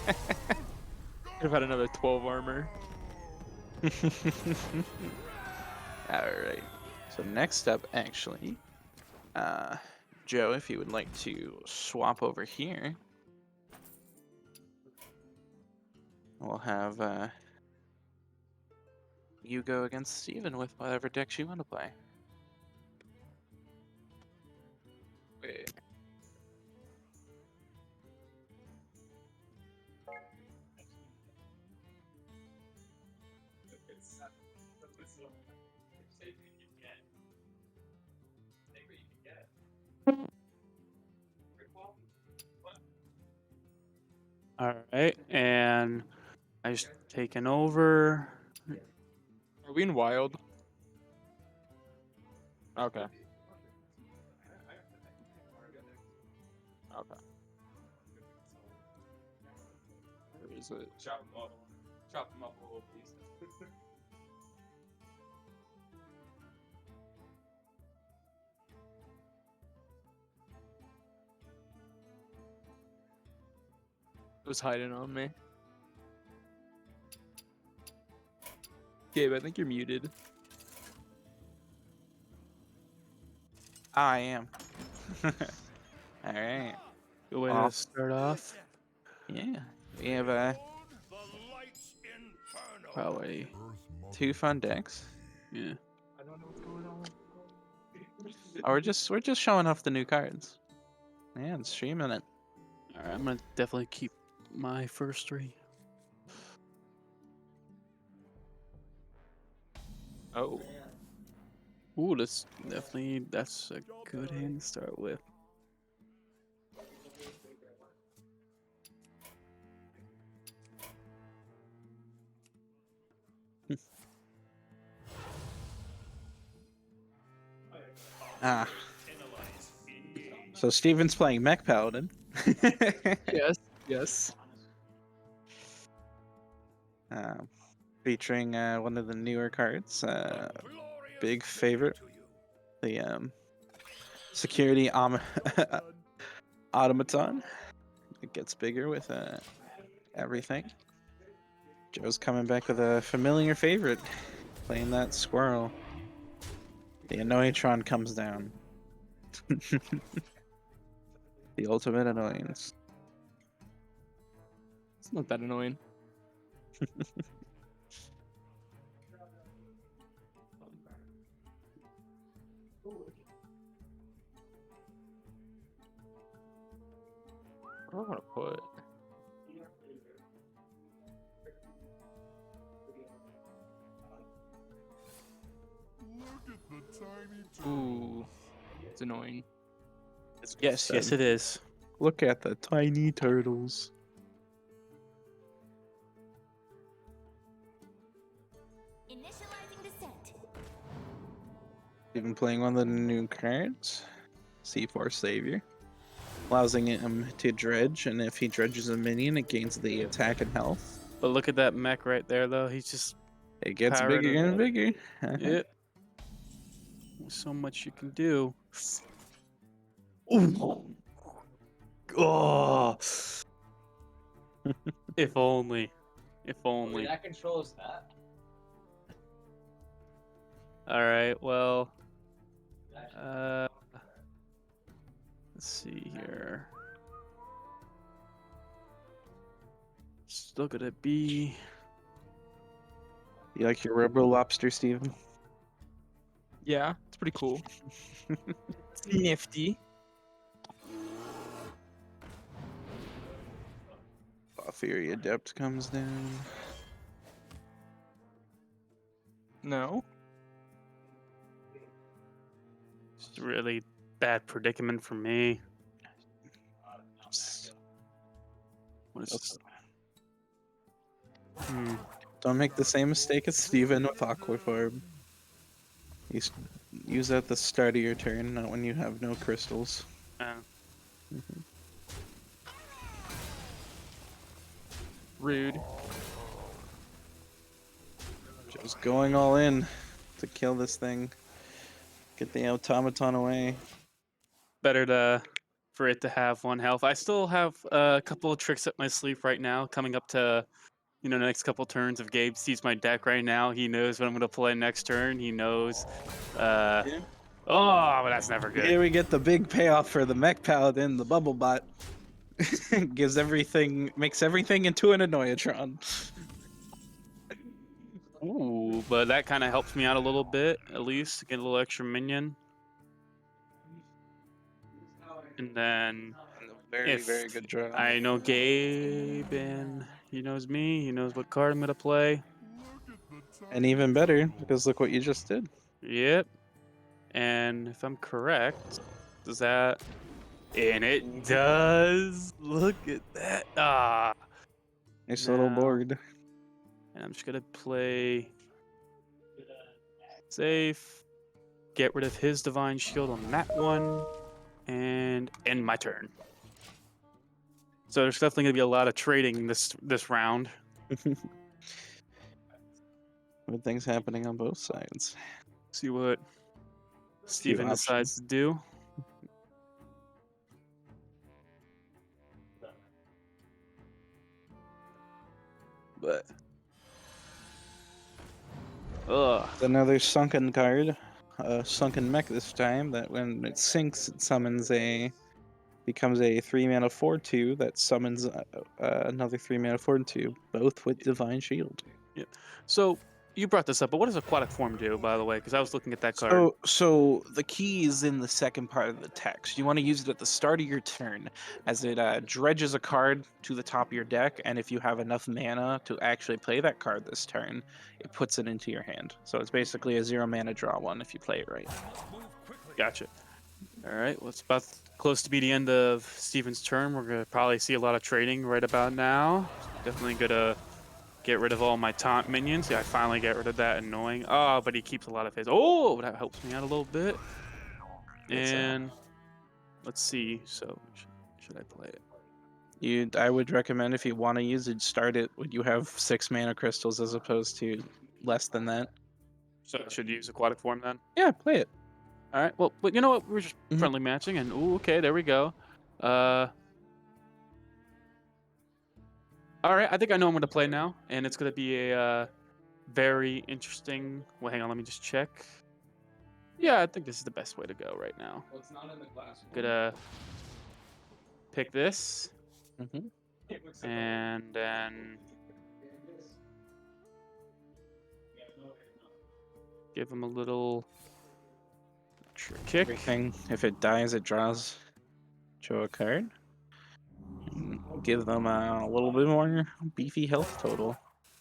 have had another 12 armor. Alright. So next up, actually, Joe, if you would like to swap over here, we'll have you go against Steven with whatever decks you want to play. Wait. All right, and I just taken over. Are we in wild? Okay. Okay. Where is it? Chop them up. Chop them up a little, please. It was hiding on me. Gabe, I think you're muted. I am. Alright. Good way Off. to start off. Yeah. We have The lights inferno. Probably. two fun decks. Yeah. I don't know what's going on. Oh, we're just showing off the new cards. Yeah, it's streaming it. All right, I'm gonna definitely keep my first 3. Oh, Ooh, that's a good hand to start with. Ah. So Steven's playing Mech Paladin. yes, yes. Featuring one of the newer cards. Big favorite. The security automaton. It gets bigger with everything. Joe's coming back with a familiar favorite. Playing that squirrel. The Annoyatron comes down. The ultimate annoyance. It's not that annoying. What do I want to put? Look at the tiny toes. Ooh, it's annoying. Yes, it is. Look at the tiny turtles. Initializing descent. Even playing one of the new cards. C4 Savior. Allowing him to dredge, and if he dredges a minion, it gains the attack and health. But look at that mech right there, though. He's just It gets Powered bigger it and up. bigger. Yep. There's so much you can do. Oh. If only. If only. That controls that. All right. Well. Let's see here. Still gonna be. You like your Robo Lobster, Steven? Yeah, it's pretty cool. It's nifty. Fury Adept comes down. No. It's a really bad predicament for me. What is this? Don't make the same mistake as Steven with Aquaform. Use that at the start of your turn, not when you have no crystals. Rude. Just going all in to kill this thing. Get the automaton away. Better for it to have 1 health. I still have a couple of tricks up my sleeve right now, coming up to the next couple turns. If Gabe sees my deck right now, he knows what I'm gonna play next turn. He knows. Oh, but that's never good. Here we get the big payoff for the Mech Paladin, the Bubble Bot. Makes everything into an Annoyatron. Ooh, but that kind of helps me out a little bit, at least to get a little extra minion. And then Very, very good draw. I know Gabe, and he knows me. He knows what card I'm gonna play. And even better, because look what you just did. Yep. And if I'm correct, does that? And it does. Look at that. Ah. Nice little Now- board. And I'm just gonna play safe. Get rid of his divine shield on that one, and end my turn. So there's definitely gonna be a lot of trading this round. Good things happening on both sides. See what Steven decides to do. But It's another sunken card. Sunken mech this time, that when it sinks, it becomes a 3-mana 4/2 that summons another 3-mana 4/2, both with Divine Shield. So you brought this up, but what does aquatic form do, by the way? Because I was looking at that card. So the key is in the second part of the text. You want to use it at the start of your turn, as it dredges a card to the top of your deck, and if you have enough mana to actually play that card this turn, it puts it into your hand. So it's basically a 0 mana draw one if you play it right. Gotcha. All right, well, it's about close to be the end of Steven's turn. We're gonna probably see a lot of trading right about now. Definitely gonna get rid of all my taunt minions. Yeah, I finally get rid of that annoying. Oh, but he keeps a lot of his. Oh, that helps me out a little bit. And let's see. So should I play it? I would recommend if you want to use it, start it when you have 6 mana crystals as opposed to less than that. So I should use aquatic form then. Yeah, play it. All right. Well, but you know what? We're just Mhm. friendly matching, and ooh, okay, there we go. All right. I think I know I'm going to play now, and it's going to be a very interesting. Well, hang on. Let me just check. Yeah, I think this is the best way to go right now. Gonna pick this, Mhm. and then give him a little extra kick. Everything, if it dies, it draws a card. And give them a little bit more beefy health total.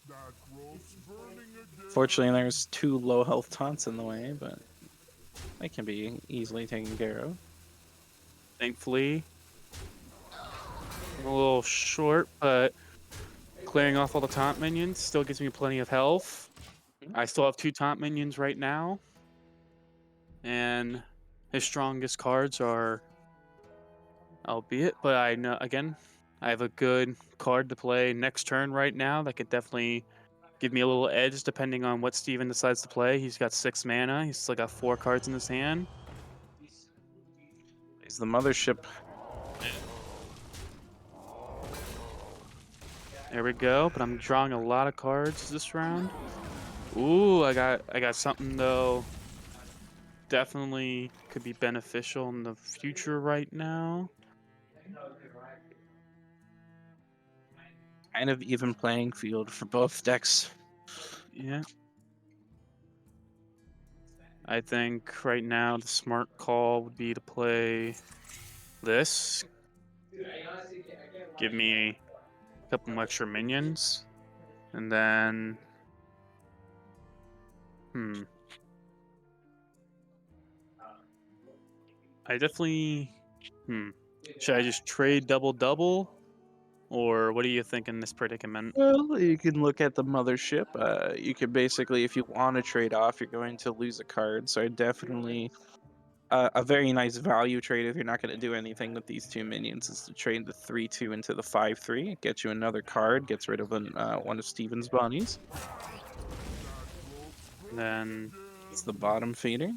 That rope's burning again. Fortunately, there's 2 low health taunts in the way, but they can be easily taken care of. Thankfully, I'm a little short, but clearing off all the taunt minions still gives me plenty of health. I still have 2 taunt minions right now, and his strongest cards are, albeit, but I know again, I have a good card to play next turn right now that could definitely give me a little edge depending on what Steven decides to play. He's got 6 mana. He's still got 4 cards in his hand. Is the mothership. There we go. But I'm drawing a lot of cards this round. Ooh, I got something though. Definitely could be beneficial in the future right now. Kind of even playing field for both decks. Yeah. I think right now the smart call would be to play this. Give me a couple extra minions. And then I definitely should I just trade double, or what do you think in this predicament? Well, you can look at the mothership. You could basically, if you want to trade off, you're going to lose a card. So I definitely, a very nice value trade if you're not going to do anything with these 2 minions is to trade the 3/2 into the 5/3. It gets you another card, gets rid of one of Steven's bodies. And then It's the bottom feeder.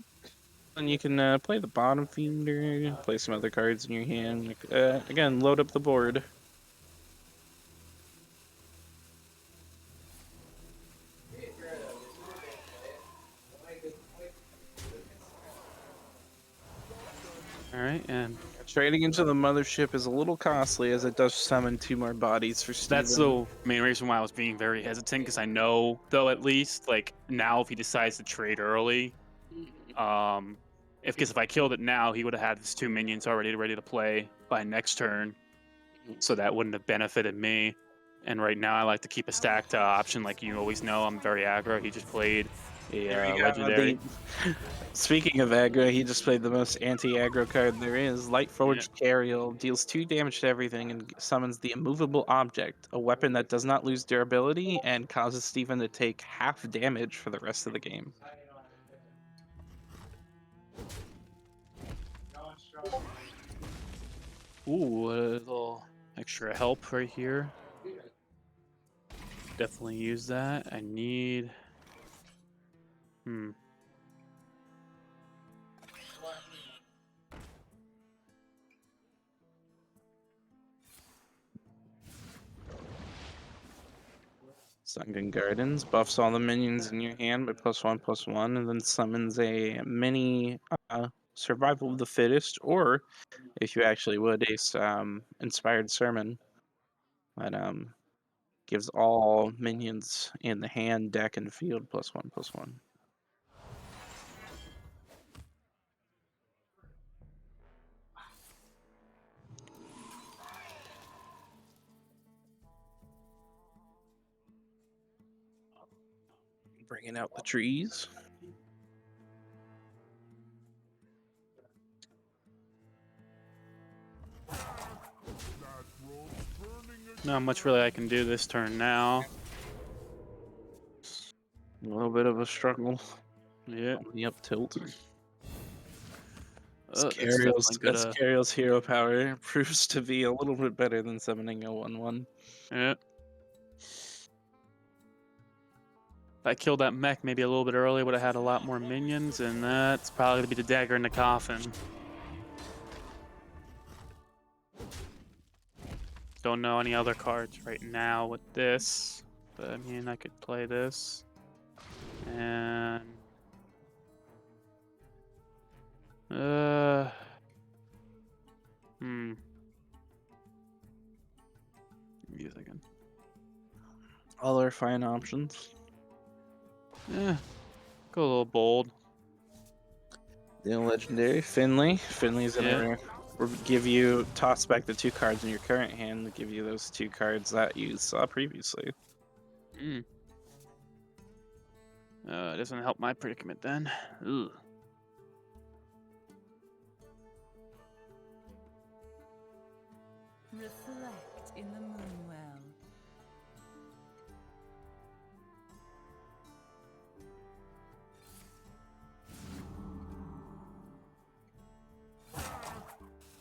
And you can play the bottom feeder, play some other cards in your hand. Again, load up the board. all right, and Trading into the mothership is a little costly as it does summon 2 more bodies for Steven. that's the main reason why I was being very hesitant, because I know, though, at least like now if he decides to trade early, if I killed it now, he would have had his 2 minions already ready to play by next turn, so that wouldn't have benefited me. And right now, I like to keep a stacked option. Like you always know, I'm very aggro. He just played a There you go, legendary. Speaking of aggro, he just played the most anti-aggro card there is. Lightforged Cariel deals 2 damage to everything and summons the immovable object, a weapon that does not lose durability and causes Steven to take half damage for the rest of the game. Ooh, a little extra help right here. Definitely use that. I need. Sunken Gardens buffs all the minions in your hand by +1/+1, and then summons a mini Survival of the Fittest, or if you actually would, a Inspired Sermon. But Gives all minions in the hand, deck, and field +1/+1. Bringing out the trees. Not much really I can do this turn now. A little bit of a struggle. Yeah. On the up tilt. That's definitely gonna. Scariel's hero power proves to be a little bit better than summoning a 1/1. Yeah. If I killed that mech maybe a little bit earlier, would have had a lot more minions, and that's probably gonna be the dagger in the coffin. Don't know any other cards right now with this, but I mean I could play this, and Give me a second. All are fine options. Yeah, go a little bold. The legendary Finley. Finley's gonna give you toss back the 2 cards in your current hand to give you those 2 cards that you saw previously. It doesn't help my predicament then. Ugh. Reflect in the moonwell.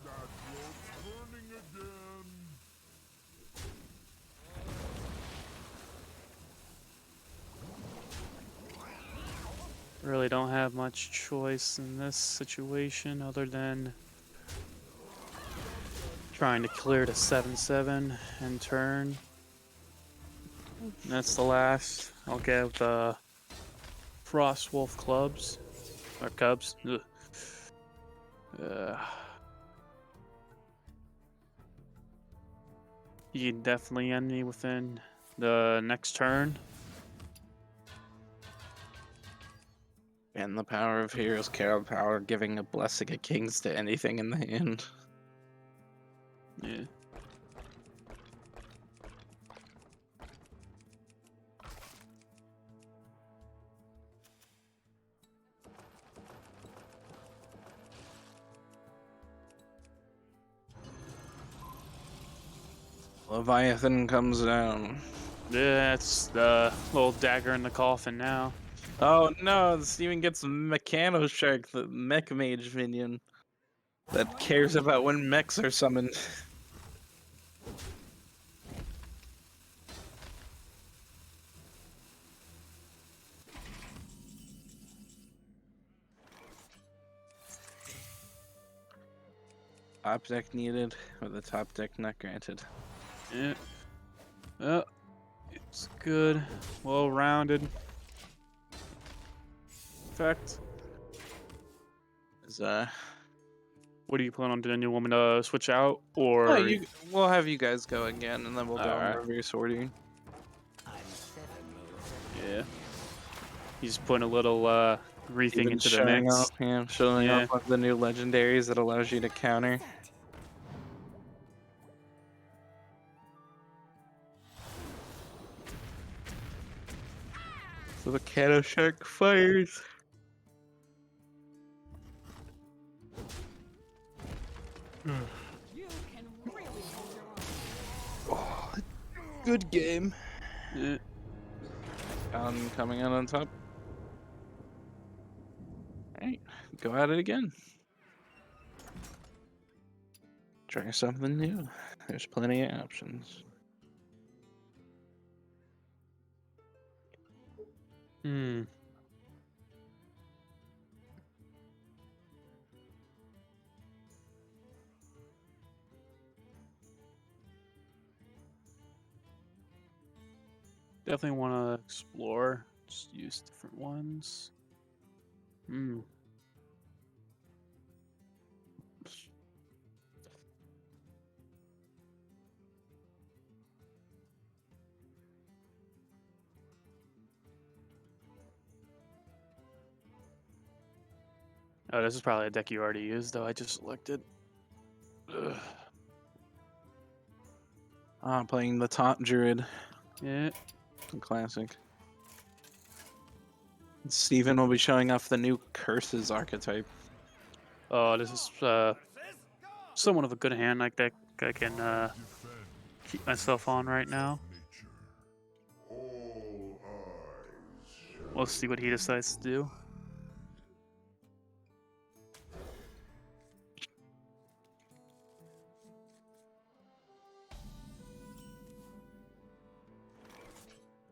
That road's burning again. Really don't have much choice in this situation other than trying to clear to 7/7 and turn. And that's the last. I'll give the Frostwolf clubs or cubs. Ugh. You can definitely end me within the next turn. And the power of Heroes Carol power, giving a blessing of kings to anything in the hand. Yeah. Leviathan comes down. Yeah, it's the little dagger in the coffin now. Oh no, Steven gets Mechano Shark, the mech mage minion that cares about when mechs are summoned. Top deck needed, or the top deck not granted. Yeah. It's good. Well rounded. Effect. Is What do you plan on doing? You want me to switch out or oh, we'll have you guys go again, and then we'll go in Alright. reverse order. yeah. He's putting a little rething Even into the showing mix. off, yeah, showing Yeah. off one of the new legendaries that allows you to counter. Set. So the Mechano Shark fires. You can really hold your own. Good game. Yeah. Coming out on top. Alright, go at it again. Try something new. There's plenty of options. Definitely want to explore. Just use different ones. Oh, this is probably a deck you already used, though. I just selected. Ugh. I'm playing the Taunt Druid. Yeah. Classic. Steven will be showing off the new Curses archetype. Oh, this is somewhat of a good hand. Like that, I can keep myself on right now. All eyes. We'll see what he decides to do.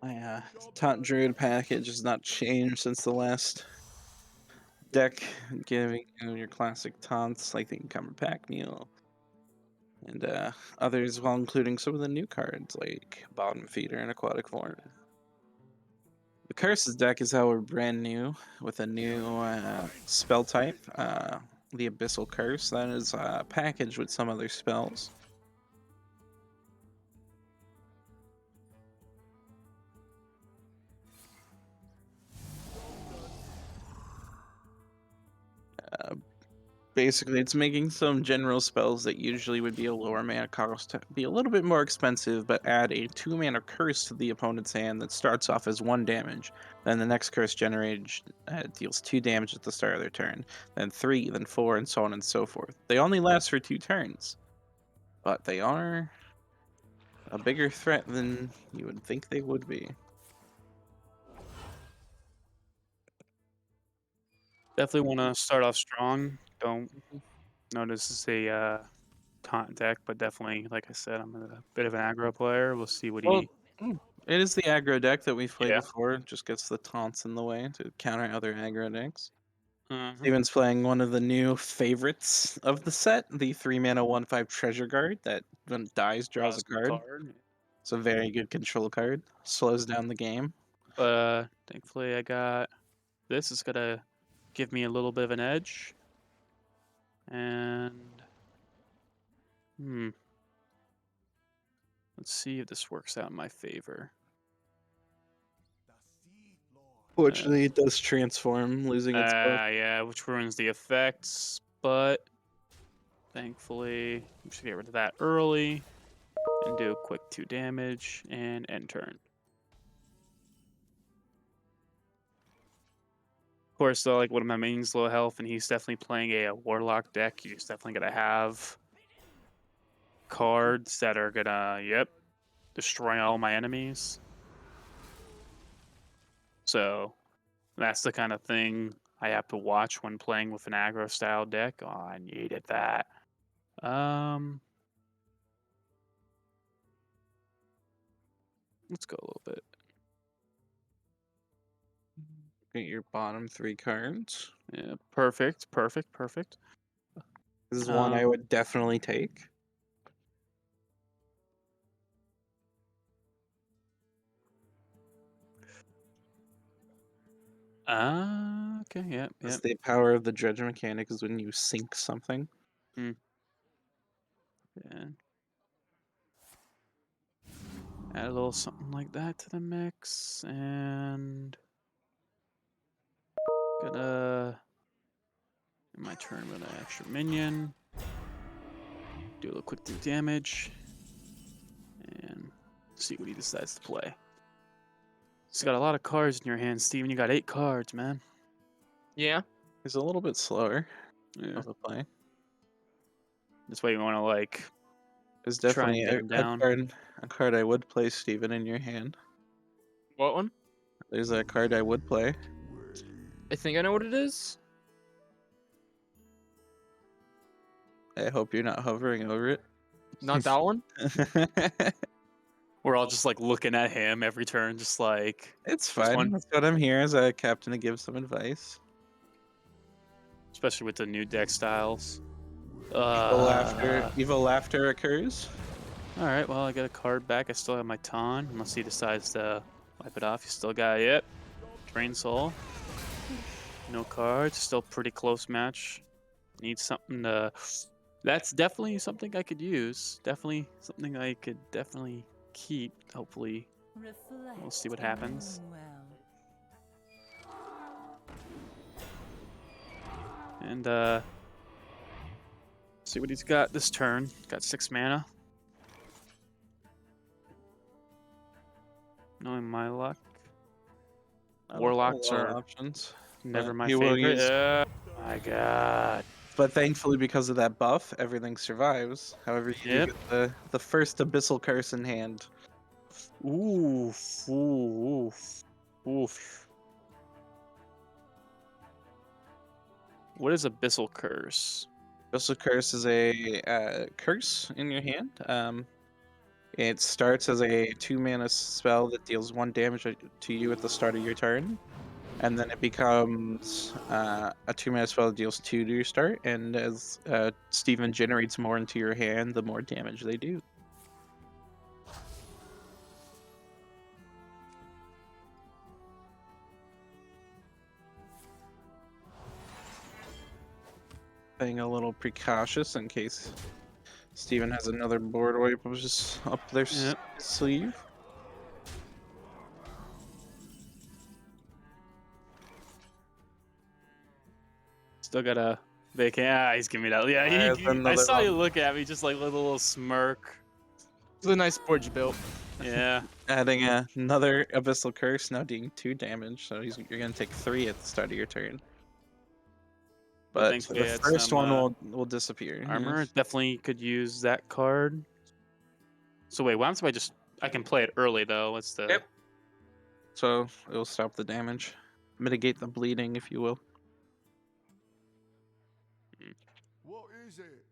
My Taunt Druid package has not changed since the last deck, giving you your classic taunts like the Encumber Pack Mule and others, while including some of the new cards like Bottom Feeder and Aquatic Form. The Curses deck is our brand new with a new spell type, the Abyssal Curse. That is packaged with some other spells. Basically, it's making some general spells that usually would be a lower mana cost to be a little bit more expensive, but add a 2 mana curse to the opponent's hand that starts off as 1 damage. Then the next curse generated deals 2 damage at the start of their turn, then 3, then 4, and so on and so forth. They only last for 2 turns, but they are a bigger threat than you would think they would be. Definitely want to start off strong. Don't know this is a taunt deck, but definitely, like I said, I'm a bit of an aggro player. We'll see what Well, he. it is the aggro deck that we've played Yeah. before. It just gets the taunts in the way to counter other aggro decks. Mhm. Steven's playing one of the new favorites of the set, the 3 mana 1/5 treasure guard that when it dies draws a card. It's a very good control card. Slows down the game. But thankfully, I got this. Is gonna give me a little bit of an edge. And let's see if this works out in my favor. Fortunately, it does transform, losing its buff. Yeah, which ruins the effects, but thankfully, we should get rid of that early and do a quick 2 damage and end turn. Of course, though, like one of my mains low health, and he's definitely playing a Warlock deck. He's definitely gonna have cards that are gonna, destroy all my enemies. So that's the kind of thing I have to watch when playing with an aggro style deck. Oh, I needed that. Let's go a little bit. Get your bottom 3 cards. Yeah, perfect. This is one I would definitely take. Okay, yeah. Because the power of the dredge mechanic is when you sink something. Yeah. Add a little something like that to the mix, and gonna in my turn with an extra minion. Do a little quick 2 damage, and see what he decides to play. He's got a lot of cards in your hand, Steven. You got 8 cards, man. Yeah. He's a little bit slower Yeah. of a play. This way you want to like There's try and definitely get him down. a card I would play, Steven, in your hand. What one? There's a card I would play. I think I know what it is. I hope you're not hovering over it. Not that one. We're all just like looking at him every turn, just like It's This fine. one? That's what I'm here as a captain to give some advice. especially with the new deck styles. Evil laughter occurs. All right, well, I got a card back. I still have my Ton, unless he decides to wipe it off. You still got Drain Soul. No cards. Still pretty close match. Need something to. That's definitely something I could use. Definitely something I could definitely keep. Hopefully, we'll see what happens. And see what he's got this turn. Got 6 mana. Knowing my luck. Not a Warlocks whole lot are of options. never but my he will favorite. use- My God. But thankfully, because of that buff, everything survives. However, you do Yep. get the first Abyssal Curse in hand. Oof. Oof. Oof. What is Abyssal Curse? Abyssal Curse is a curse in your hand. It starts as a 2 mana spell that deals 1 damage to you at the start of your turn. And then it becomes a 2 mana spell that deals 2 to your start. And as Steven generates more into your hand, the more damage they do. Being a little precautious in case Steven has another board wipe just up their Yep. sleeve. Still got a vacant. Ah, he's giving me that. Yeah, There's I another saw you one. look at me just like with a little smirk. It's a nice board you built. Yeah. Adding another Abyssal Curse, now doing 2 damage, so you're going to take 3 at the start of your turn. But thankfully the I had first some, one will disappear. Armor definitely could use that card. So wait, what happens if I can play it early though? What's the? Yep. So it will stop the damage, mitigate the bleeding, if you will. What is it?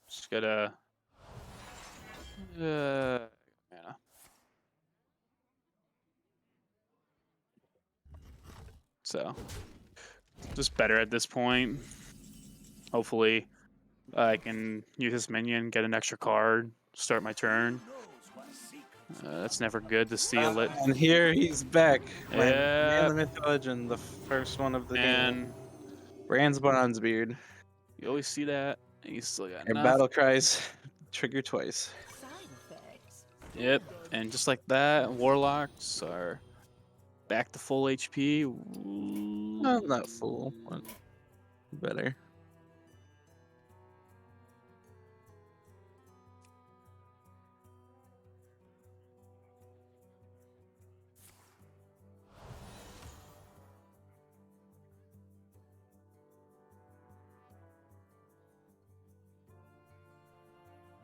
Just gotta. Mana. So, just better at this point. Hopefully, I can use this minion, get an extra card, start my turn. That's never good to steal it. And here he's back. Yeah. The Myth Legend, the first one of the game. And Brand's Bronzebeard. you always see that. And you still got Your enough. battle cries trigger twice. Side effects. Yep. And just like that, Warlocks are back to full HP. Ooh. Not full, but better.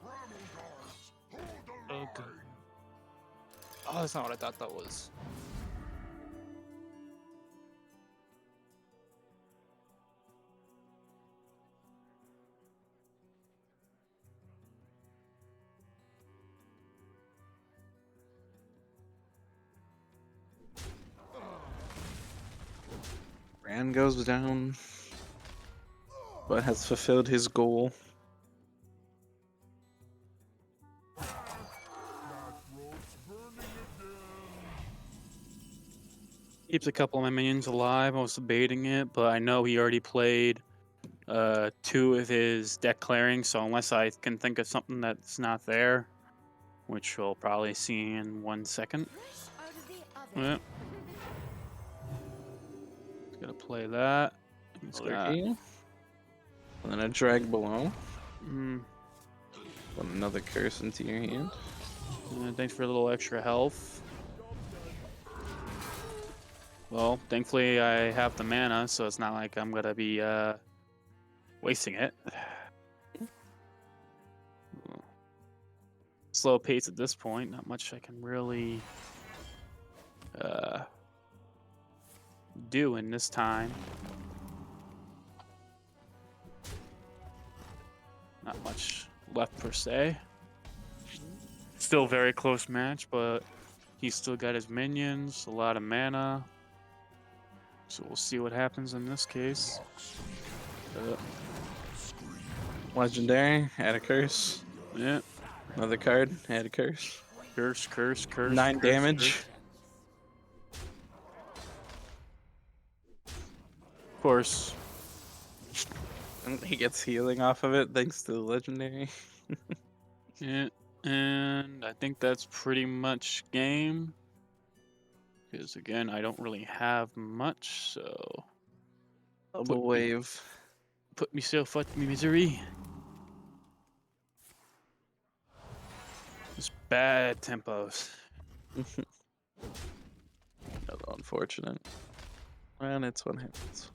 Bramble guards, hold the Oh, line. good. Oh, that's not what I thought that was. Brand goes down, but has fulfilled his goal. That rope's burning again. Keeps a couple of my minions alive. I was debating it, but I know he already played 2 of his deck clearing, so unless I can think of something that's not there, which we'll probably see in 1 second. Fresh out of the oven. Yep. He's gonna play that. He's Another got heal. And then a drag below. mm, Put another curse into your hand. thanks for a little extra health. Well, thankfully I have the mana, so it's not like I'm gonna be wasting it. Slow pace at this point. Not much I can really do in this time. Not much left per se. Still very close match, but he's still got his minions, a lot of mana. So we'll see what happens in this case. Legendary, add a curse. Yeah, Another card, add a curse. curse, curse, curse. 9 curse, damage. curse. Of course. And he gets healing off of it thanks to the legendary. Yeah, and I think that's pretty much game. Because again, I don't really have much, so Double wave. Put myself out my misery. It's bad tempos. Unfortunate. And it's what happens.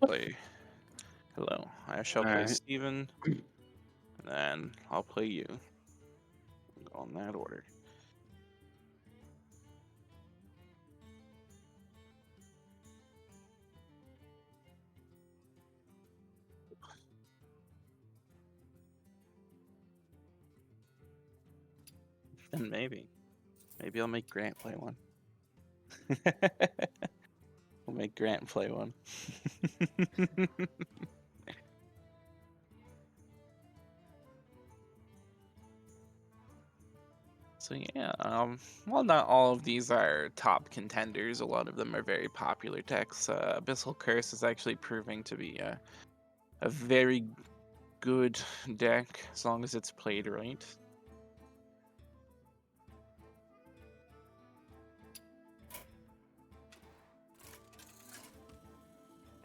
Play. Hello. I shall play Alright. Steven. And then I'll play you. Go in that order. And maybe I'll make Grant play one. We'll make Grant play one. So yeah, well, not all of these are top contenders. A lot of them are very popular decks. Abyssal Curse is actually proving to be a very good deck as long as it's played right.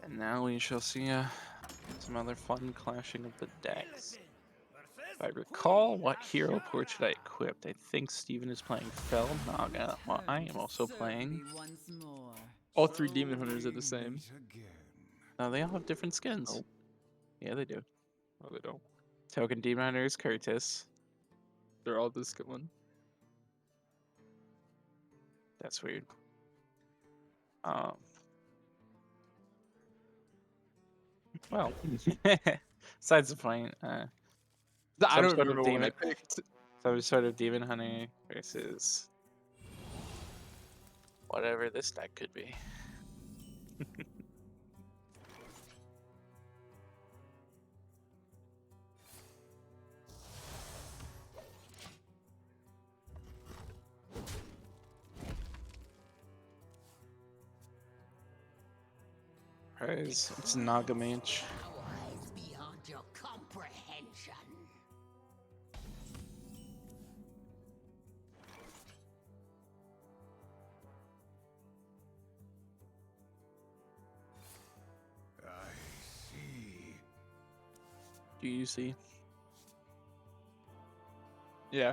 And now we shall see some other fun clashing of the decks. If I recall, what hero port should I equip? I think Steven is playing Fel Naga, while I am also playing. All 3 demon hunters are the same. No, they all have different skins. Nope. Yeah, they do. No, they don't. Token Demon Hunter is Curtis. They're all this good one. That's weird. Well, besides the point, I Some don't sort of remember what I demon- picked. some sort of Demon Hunter versus whatever this deck could be. Prize, it's Naga Mage. Powers beyond your comprehension. I see. Do you see? Yeah.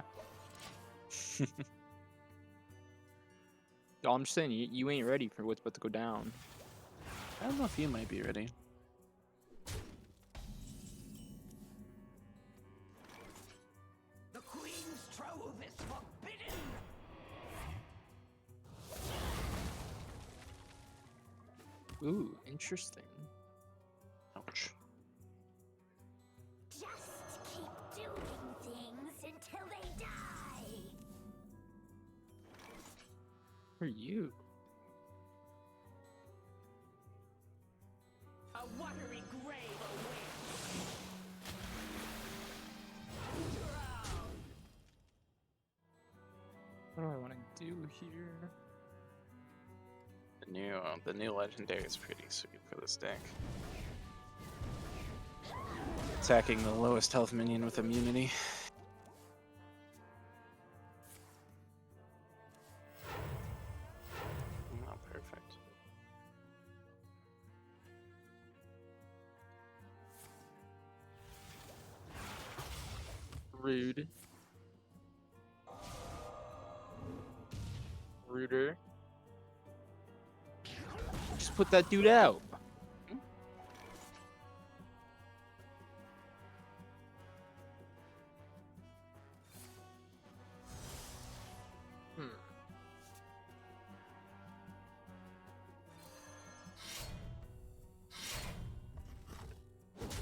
No, I'm just saying, you ain't ready for what's about to go down. I don't know if you might be ready. The Queen's trove is forbidden. Ooh, interesting. Ouch. Just keep doing things until they die. Who are you? A watery grave awaits. What do I want to do here? The new legendary is pretty sweet for this deck. Attacking the lowest health minion with immunity. Oh, perfect. Rude. Ruder. Just put that dude out. Hmm.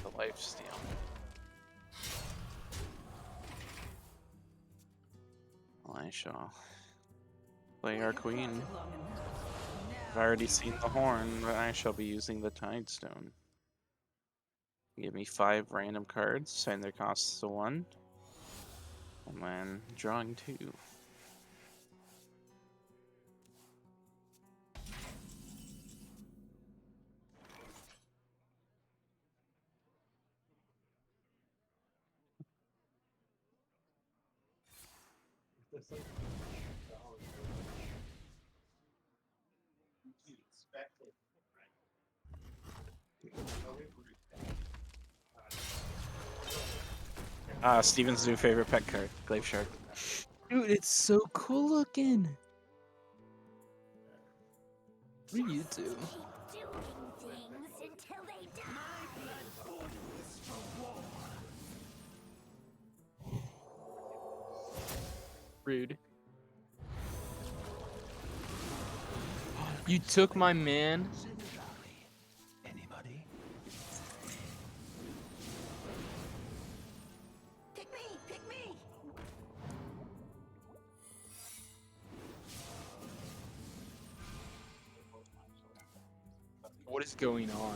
The lifesteal. I shall play our queen. I've already seen the horn, but I shall be using the Tidestone. Give me 5 random cards, send their costs to 1, and then drawing 2. Steven's new favorite pet card, Glaive Shark. Dude, it's so cool looking. What do you do? Keep doing things until they die. Rude. You took my man. Anybody? Pick me! Pick me! What is going on?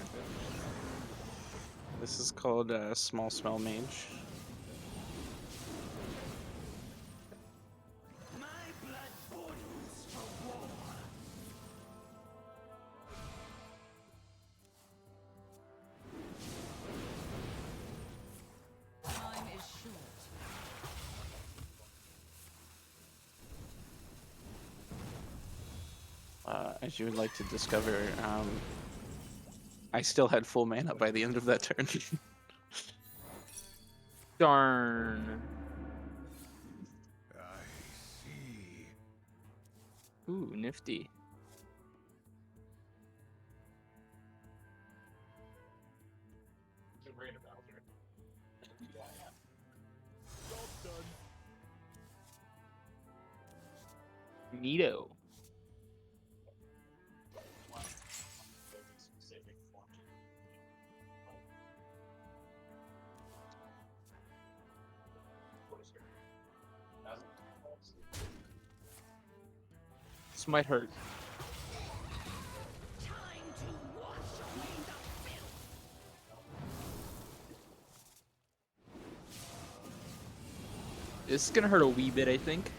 This is called Small Smell Mage. My blood boils for war. Time is short. As you would like to discover, I still had full mana by the end of that turn. Darn. I see. Ooh, nifty. Neato. This might hurt. Time to wash away the filth! This is gonna hurt a wee bit, I think.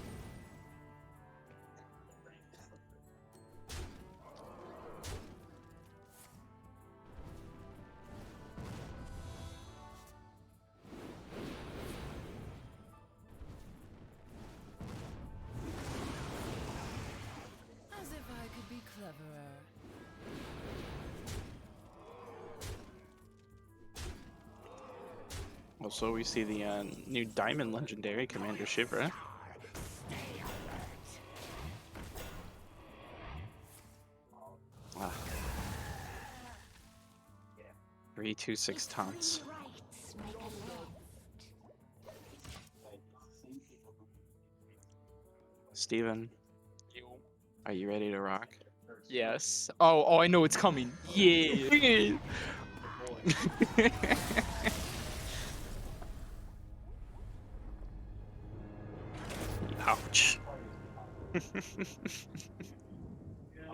As if I could be cleverer. Also, we see the new Diamond Legendary, Commander Shivra. Ah. 3/2/6 taunts. Rights make a left. Steven, are you ready to rock? Yes. Oh, I know it's coming. Yeah. Ouch.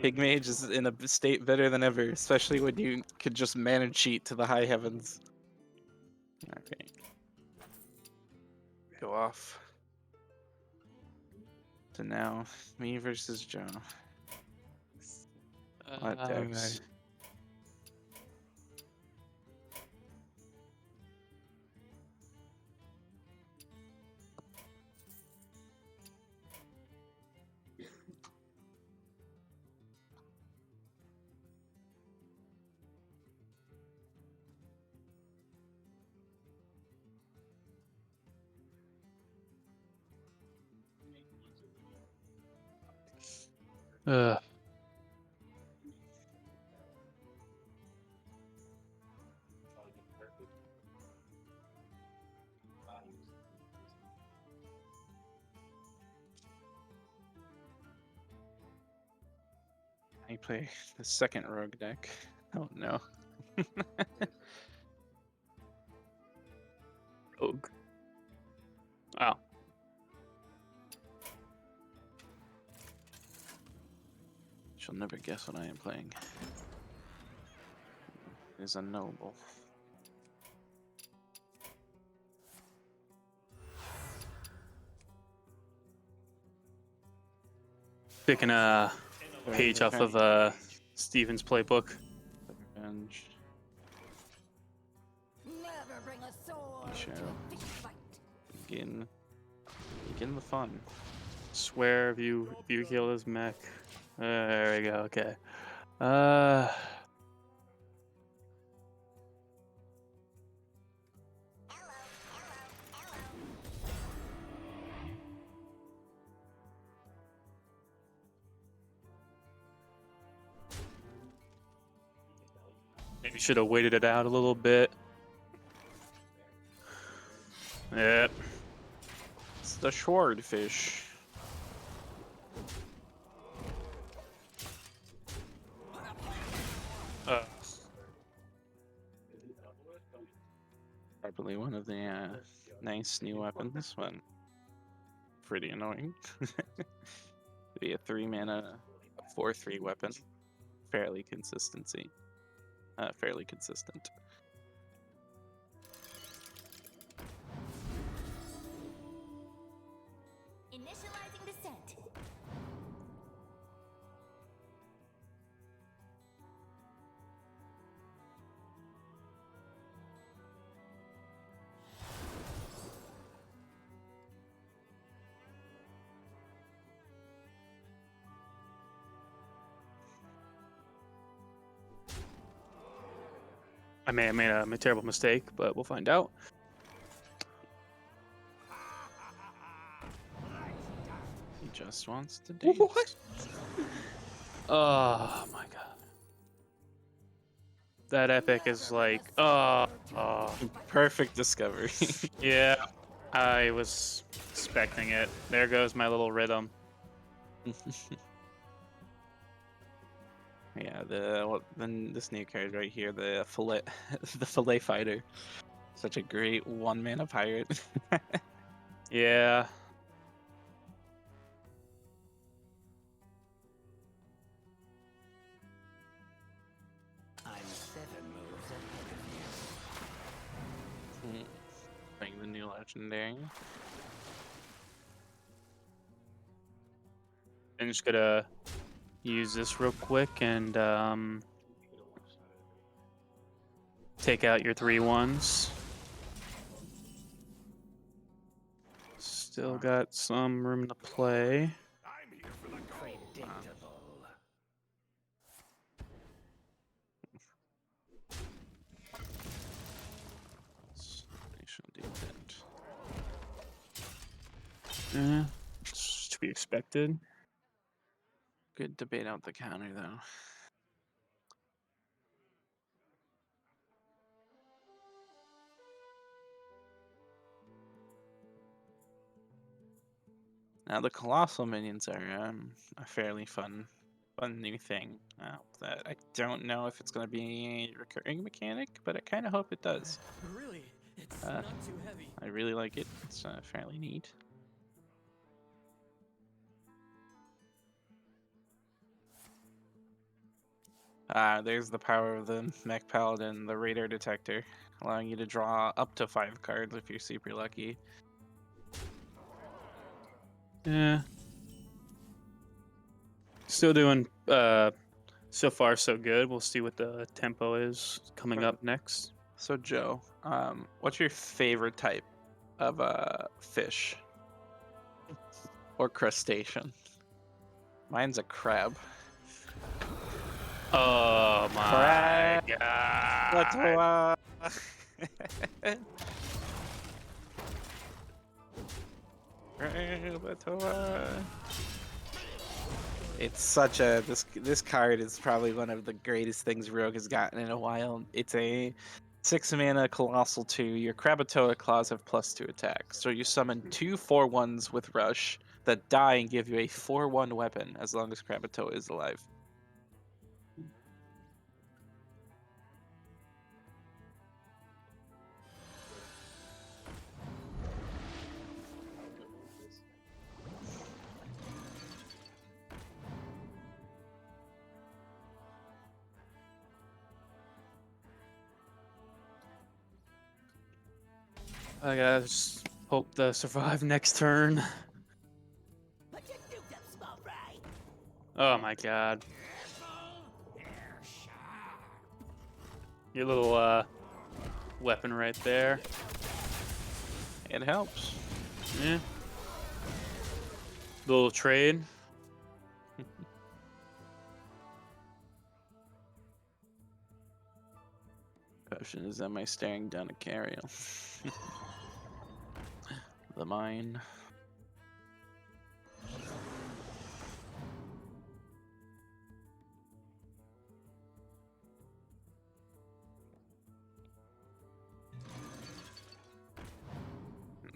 Pig Mage is in a state better than ever, especially when you could just mana cheat to the high heavens. Okay. Go off. So now, me versus Joe. What decks? Ugh. I play the second rogue deck. Oh no. Rogue. Wow. She'll never guess what I am playing. It is unknowable. Picking a page off of Steven's playbook. Revenge. Never bring a sword Shall to a fist fight. begin the fun. Swear if you kill this mech. There we go. Okay. Maybe should have waited it out a little bit. Yep. It's the swordfish. Probably one of the nice new weapons, but pretty annoying. Be a 3-mana, 4/3 weapon. Fairly consistent. Initializing descent. I may have made a terrible mistake, but we'll find out. He just wants to dance. What? Oh my god. That epic is like, oh. Perfect discovery. Yeah, I was expecting it. There goes my little rhythm. Yeah, then this new card right here, the fillet, the fillet fighter, such a great 1-mana pirate. Yeah. I'm 7 moves ahead of you. Playing the new legendary. I'm just gonna use this real quick and take out your 3/1s. Still got some room to play. I'm here for the gold. Predictable. Spatial defense. It's to be expected. Good debate out the counter though. Now the colossal minions are a fairly fun new thing. That I don't know if it's going to be a recurring mechanic, but I kind of hope it does. Really? It's Uh, not too heavy. I really like it. It's fairly neat. There's the power of the Mech Paladin, the radar detector, allowing you to draw up to 5 cards if you're super lucky. Yeah. Still doing so far so good. We'll see what the tempo is coming up next. So Joe, what's your favorite type of fish or crustacean? Mine's a crab. Oh my god. It's such a this card is probably one of the greatest things Rogue has gotten in a while. It's a 6-mana colossal 2. Your Krakatoa claws have +2 attack, so you summon 2 4/1s with rush that die and give you a 4/1 weapon as long as Krakatoa is alive. I gotta just hope to survive next turn. But you do them small right. Oh my god. Your little weapon right there. It helps. Yeah. Little trade. Question is, am I staring down a carrier? The mine.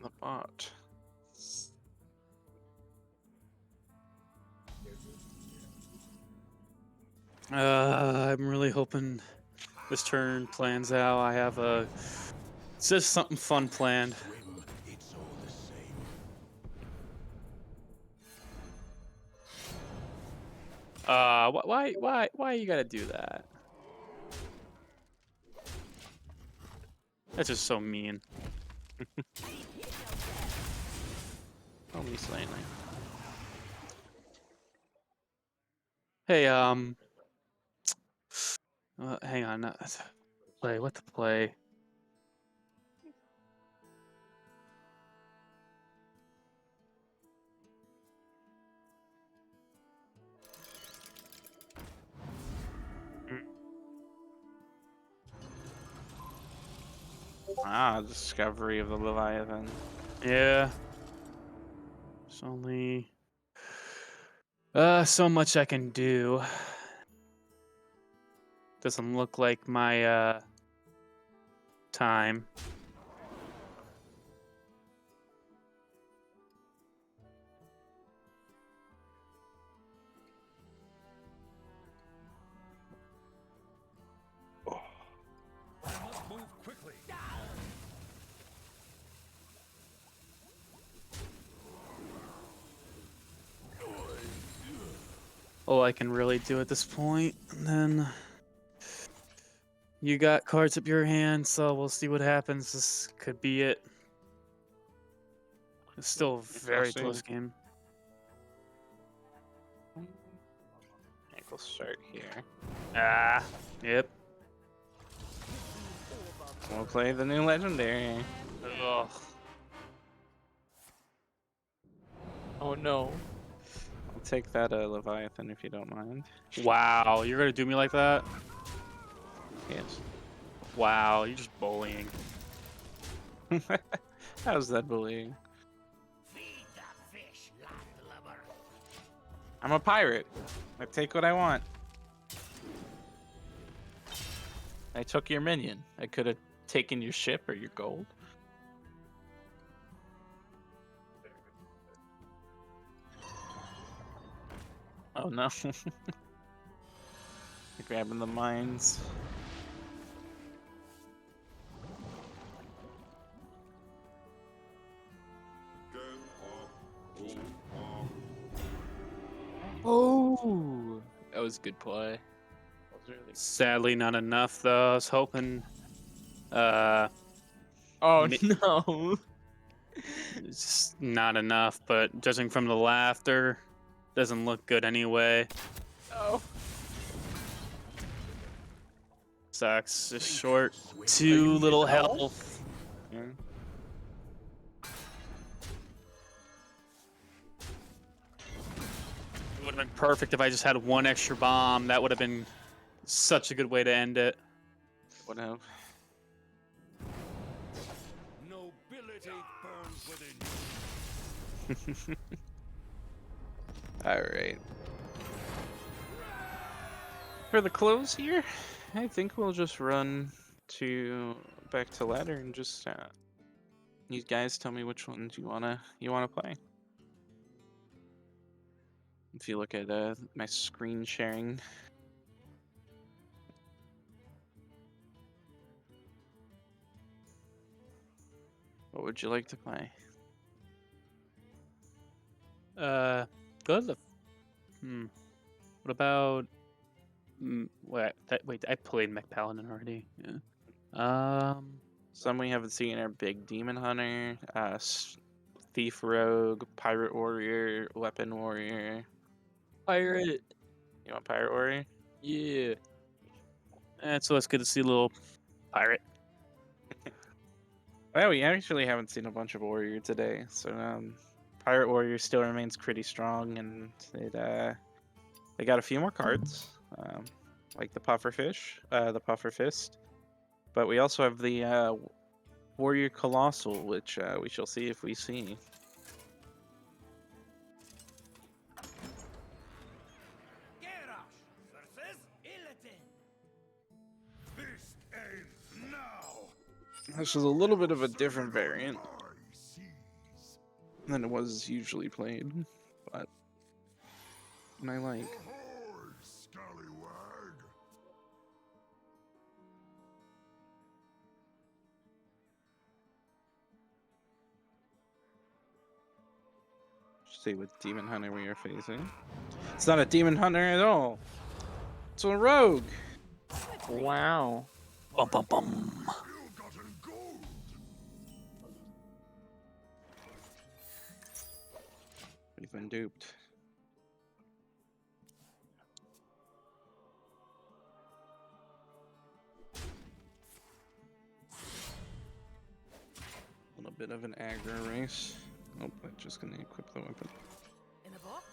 The bot. I'm really hoping this turn plans out. I have it's just something fun planned. Grim, it's all the same. Why you gotta do that? That's just so mean. Only slightly. Hey, hang on. Play what to play? Ah, discovery of the Leviathan. Yeah. There's only so much I can do. Doesn't look like my time. I must move quickly. All I can really do at this point, and then you got cards up your hand, so we'll see what happens. This could be it. It's still a very see. close game. I think we'll start here. Ah, yep. We'll play the new legendary. Ugh. Oh no. I'll take that Leviathan if you don't mind. Wow, you're gonna do me like that? Yes. Wow, you're just bullying. How's that bullying? Feed the fish, landlubber. I'm a pirate. I take what I want. I took your minion. I could have taken your ship or your gold. Oh no. You're grabbing the mines. Oh, that was a good play. Sadly, not enough though. I was hoping. Oh Mi- no. It's just not enough. But judging from the laughter, doesn't look good anyway. Oh. Sucks. Just short. Too little health. Yeah. It would have been perfect if I just had one extra bomb. That would have been such a good way to end it. Would have. Nobility burns within you. All right. For the close here, I think we'll just run back to ladder and just you guys tell me which ones you wanna play. If you look at my screen sharing. What would you like to play? Go to the. What about? Wait, I played Mech Paladin already. Yeah. Some we haven't seen are Big Demon Hunter, Thief Rogue, Pirate Warrior, Weapon Warrior. Pirate. You want Pirate Warrior? Yeah. So it's good to see a little pirate. Well, we actually haven't seen a bunch of Warrior today, so Pirate Warrior still remains pretty strong, and they got a few more cards, like the the Puffer Fist, but we also have the Warrior Colossal, which we shall see if we see. This ends now. This is a little bit of a different variant I seize. than it was usually played, but and I like. Ahoy, scallywag. See what Demon Hunter we are facing. It's not a Demon Hunter at all. It's a rogue. Wow. Bum bum bum. Ill-gotten gold. We've been duped. A little bit of an aggro race. Nope, I'm just gonna equip the weapon. In a box?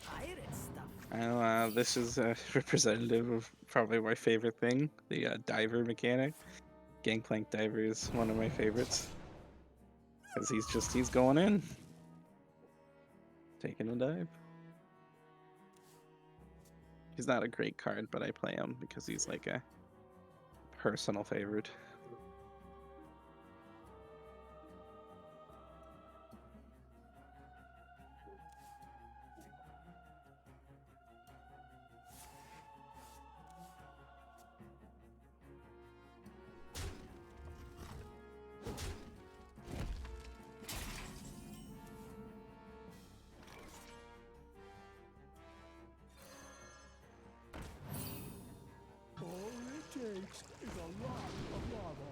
Pirate stuff. I know, this is representative of probably my favorite thing, the diver mechanic. Gangplank diver is one of my favorites. Because he's going in. Taking a dive. He's not a great card, but I play him because he's like a personal favorite. All it takes is a lot of lava.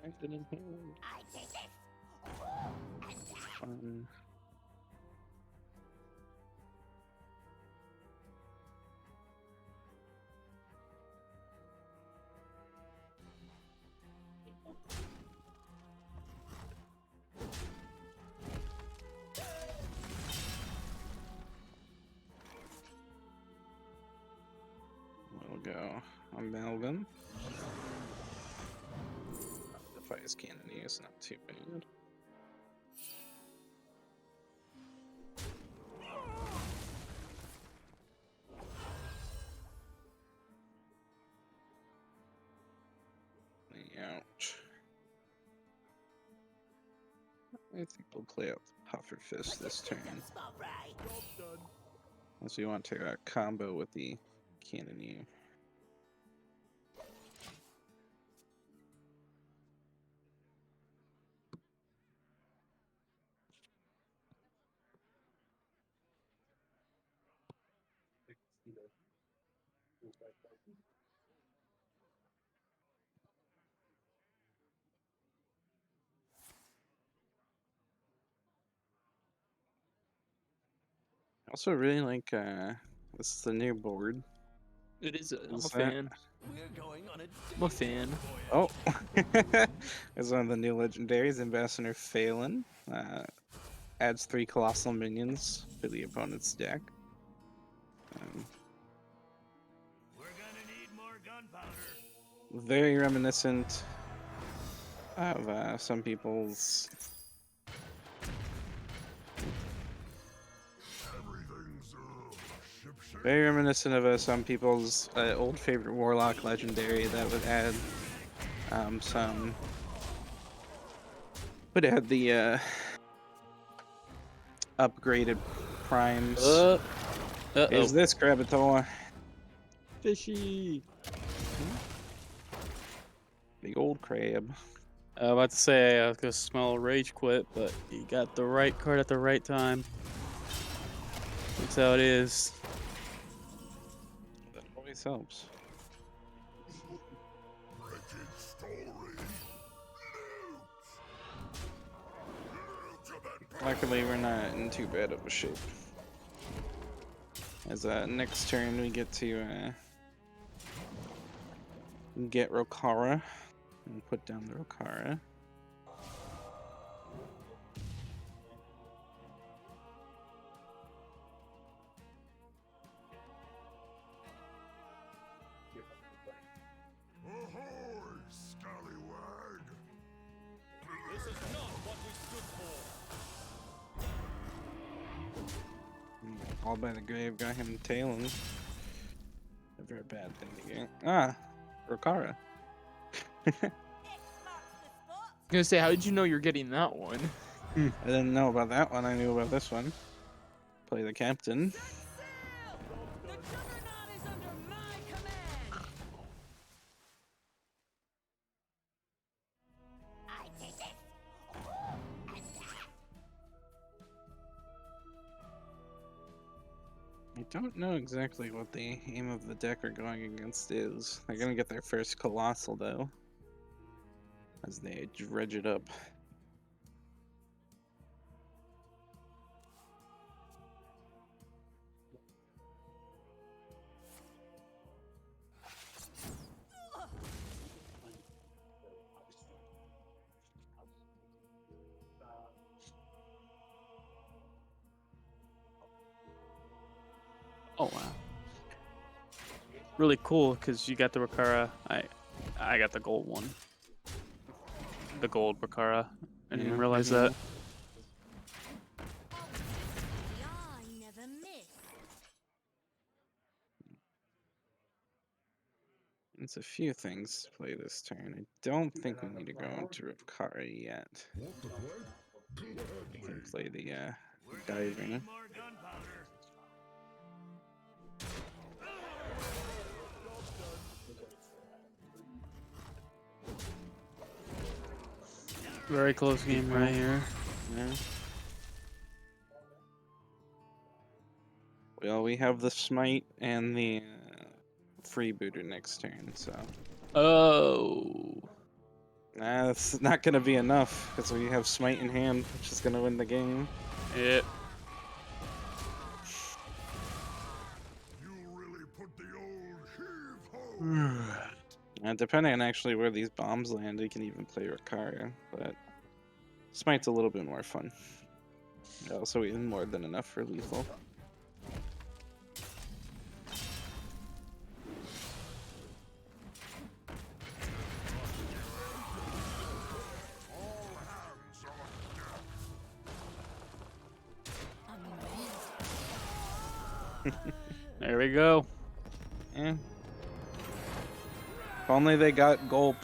Accident hand. I take this. Fun. We'll go Amalgam. Defies Cannoneer is not too bad. Ouch. I think we'll play out the Puffer Fist this turn. Small fry. Unless we want to combo with the Cannoneer. I also really like this is the new board. It is. I'm a What's that? fan. We're going on a I'm a fan. Oh, it's one of the new legendaries, Ambassador Phelan. Adds 3 colossal minions to the opponent's deck. We're gonna need more gunpowder. Very reminiscent of some people's. Everything's ship. Very reminiscent of some people's old favorite Warlock legendary that would add some. Would add the upgraded primes. Is this Gravitor? Fishy. Big old crab. I was about to say I was gonna smell rage quit, but you got the right card at the right time. That's how it is. That always helps. Luckily, we're not in too bad of a shape. As next turn we get to get Rokara and put down the Rokara. Ahoy, scallywag! This is not what we stood for. All by the grave got him tailing. Never a bad thing to get. Ah, Rokara. I was gonna say, how did you know you're getting that one? I didn't know about that one. I knew about this one. Play the captain. The juggernaut is under my command. I did it! And I don't know exactly what the aim of the deck are going against is. They're gonna get their first Colossal though, as they dredge it up. Oh wow. Really cool because you got the Rokara. I got the gold one. The gold Rokara. I didn't Yeah, realize mhm. that. I never miss. It's a few things to play this turn. I don't think we need to go into Rokara yet. We can play the diving. More gunpowder. Very close game right here. Yeah. Well, we have the smite and the freebooter next turn, so Oh. that's not gonna be enough because we have smite in hand, which is gonna win the game. Yeah. You really put the old heave-ho. Depending on actually where these bombs land, we can even play Rokara, but smite's a little bit more fun. Also, even more than enough for lethal. All hands on deck. There we go. Eh. If only they got gulp.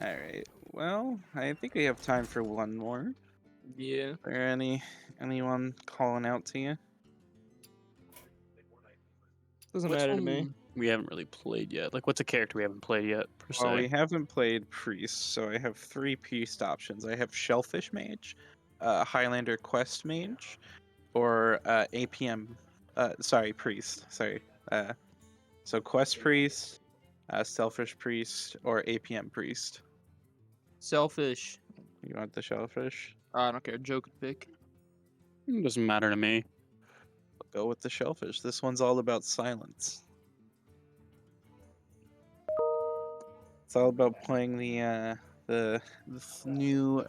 Alright, well, I think we have time for one more. Yeah. Is there anyone calling out to you? Doesn't Which matter to me. one we haven't really played yet? Like, what's a character we haven't played yet, per Well, se? we haven't played Priest, so I have 3 Priest options. I have Shellfish Mage, Highlander Quest Mage, or APM. Sorry, Priest. Sorry. So Quest Priest, Selfish Priest, or APM Priest. Selfish. You want the Shellfish? I don't care. Joke pick. It doesn't matter to me. Go with the Shellfish. This one's all about silence. It's all about playing the new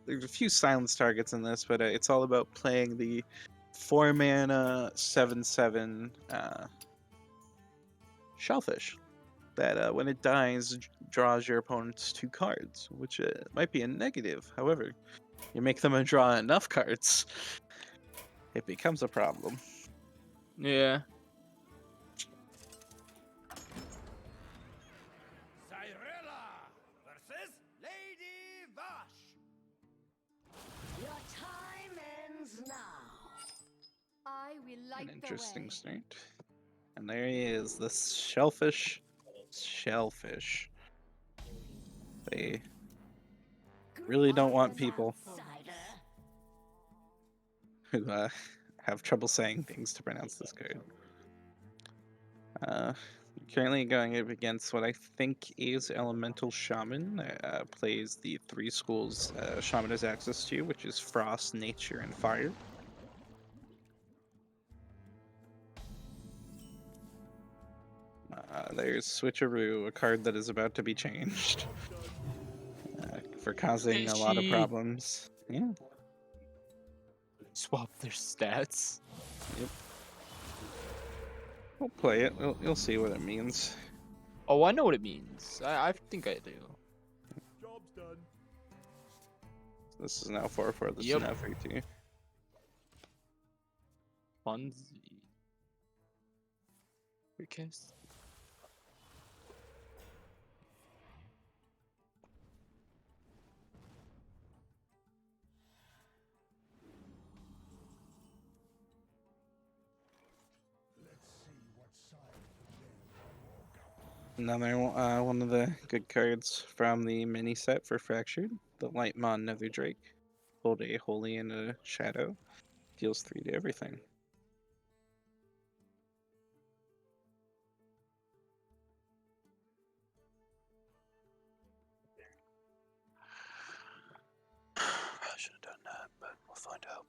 there's a few silence targets in this, but it's all about playing the 4-mana 7/7 Shellfish that when it dies draws your opponents 2 cards, which might be a negative. However, you make them draw enough cards, it becomes a problem. Yeah. Cyrilla versus Lady Vash. Your time ends now. I will light An the interesting way. start. And there he is, the Shellfish. They really don't want people who have trouble saying things to pronounce this card. Currently going up against what I think is Elemental Shaman. Plays the 3 schools Shaman has access to, which is Frost, Nature, and Fire. There's Switcheroo, a card that is about to be changed for causing a lot of Fishy. problems. Yeah. Swap their stats. We'll play it. You'll see what it means. Oh, I know what it means. I think I do. Job's done. This is now 4/4. This Yep. is now 3/2. Funds. Recast. Another one of the good cards from the mini set for Fractured, the Lightmon Nether Drake. Hold a Holy and a Shadow. Deals 3 to everything. I should have done that, but we'll find out.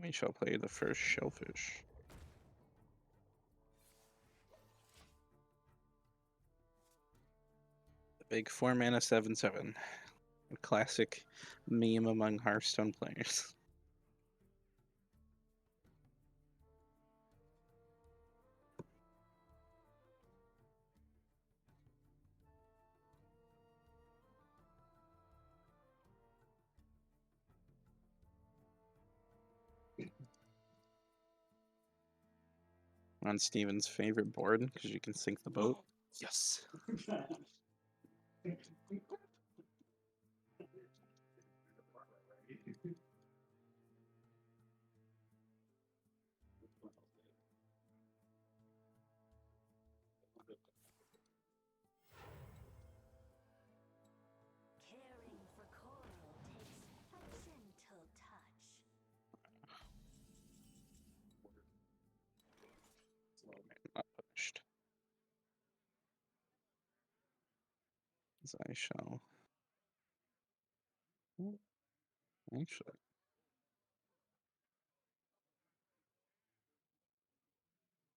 We shall play the first Shellfish. The big 4-mana 7/7. A classic meme among Hearthstone players. On Steven's favorite board, because you can sink the boat. Yes. Caring for coral takes a gentle touch. Not punished. As I shall. Actually.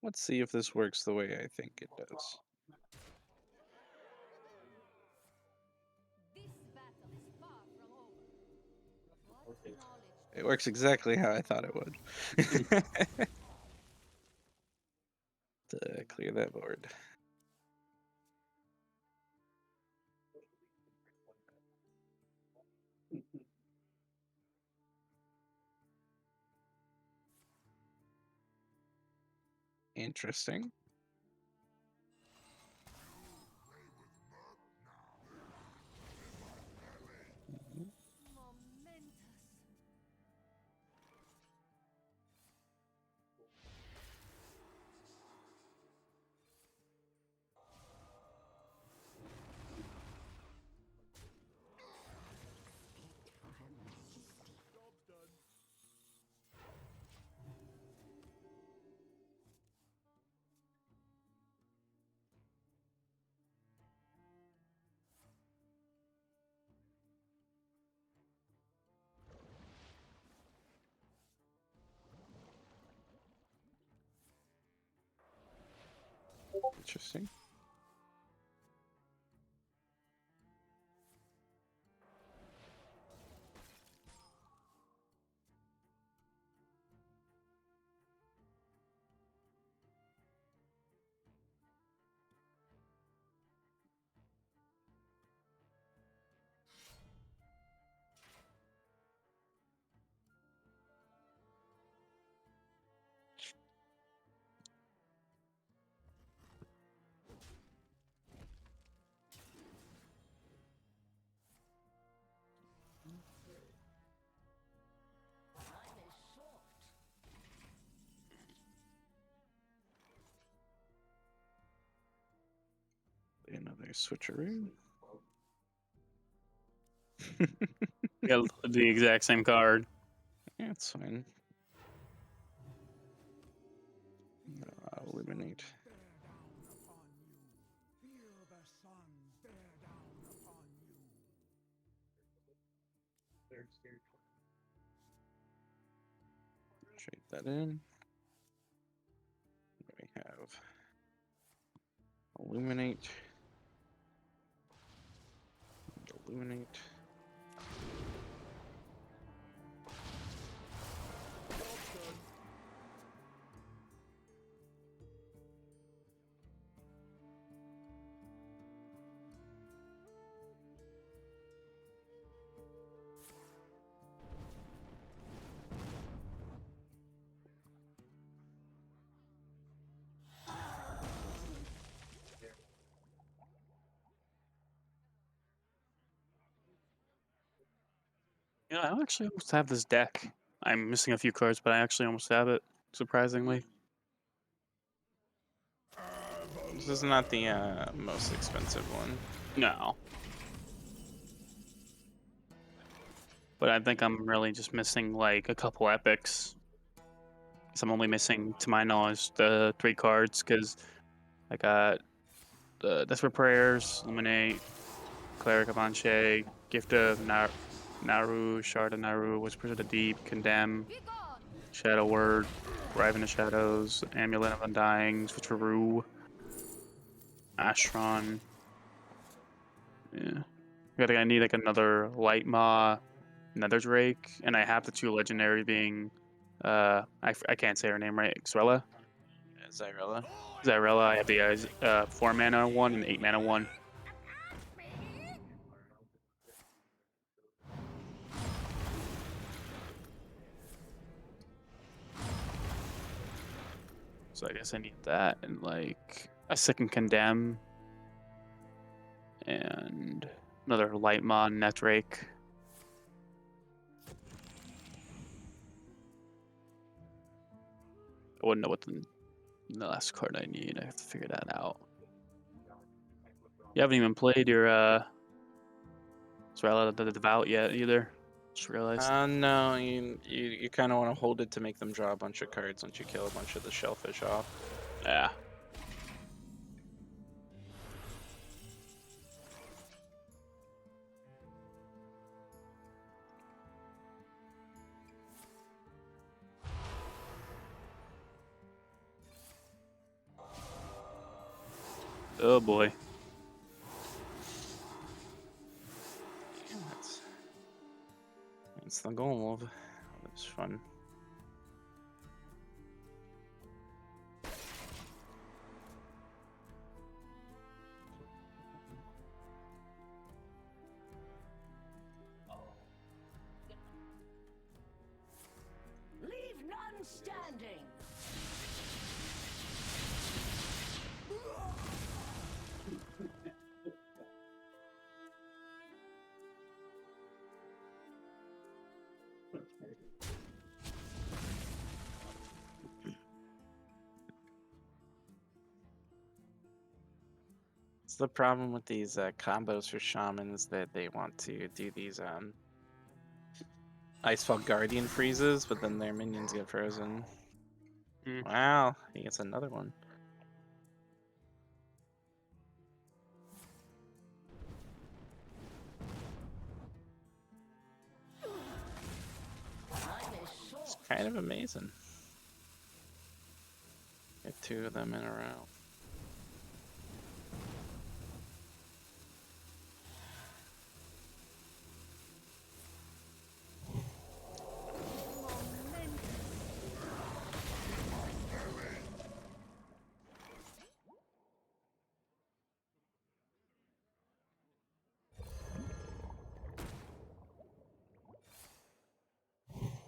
Let's see if this works the way I think it does. This battle is far from over. What knowledge It works exactly how I thought it would. To clear that board. Interesting. momentous? Job's done. Interesting. Another switcheroo. Yeah, the exact same card. Yeah, it's fine. Illuminate. Feel the sun bear down upon you. Trade that in. We have illuminate. Illuminate. Yeah, I actually almost have this deck. I'm missing a few cards, but I actually almost have it, surprisingly. This is not the most expensive one. No. But I think I'm really just missing like a couple epics. 'Cause I'm only missing, to my knowledge, the 3 cards, because I got the Desperate Prayers, Illuminate, Cleric of Anche, Gift of Naru, Shard of Naru, Whispers of the Deep, Condemn, Be gone! Shadow Word, Thrive in the Shadows, Amulet of Undying, Switcheroo, Astron. Yeah. I need like another Light Maw, Nether Drake, and I have the 2 legendary being I can't say her name right. Xrella? Zyrella. Zyrella. I have the 4 mana one and 8 mana one. So I guess I need that and like a second Condemn and another Light Maw Net Drake. I wouldn't know what the last card I need. I have to figure that out. You haven't even played your Zyrella the Devout yet either. Just realized. No, you kind of want to hold it to make them draw a bunch of cards once you kill a bunch of the shellfish off. Yeah. Oh boy. That's the goal of this fun. Leave none standing. It's the problem with these combos for shamans that they want to do these Icefall Guardian freezes, but then their minions get frozen. Mm. Wow, he gets another one. It's kind of amazing. Get 2 of them in a row.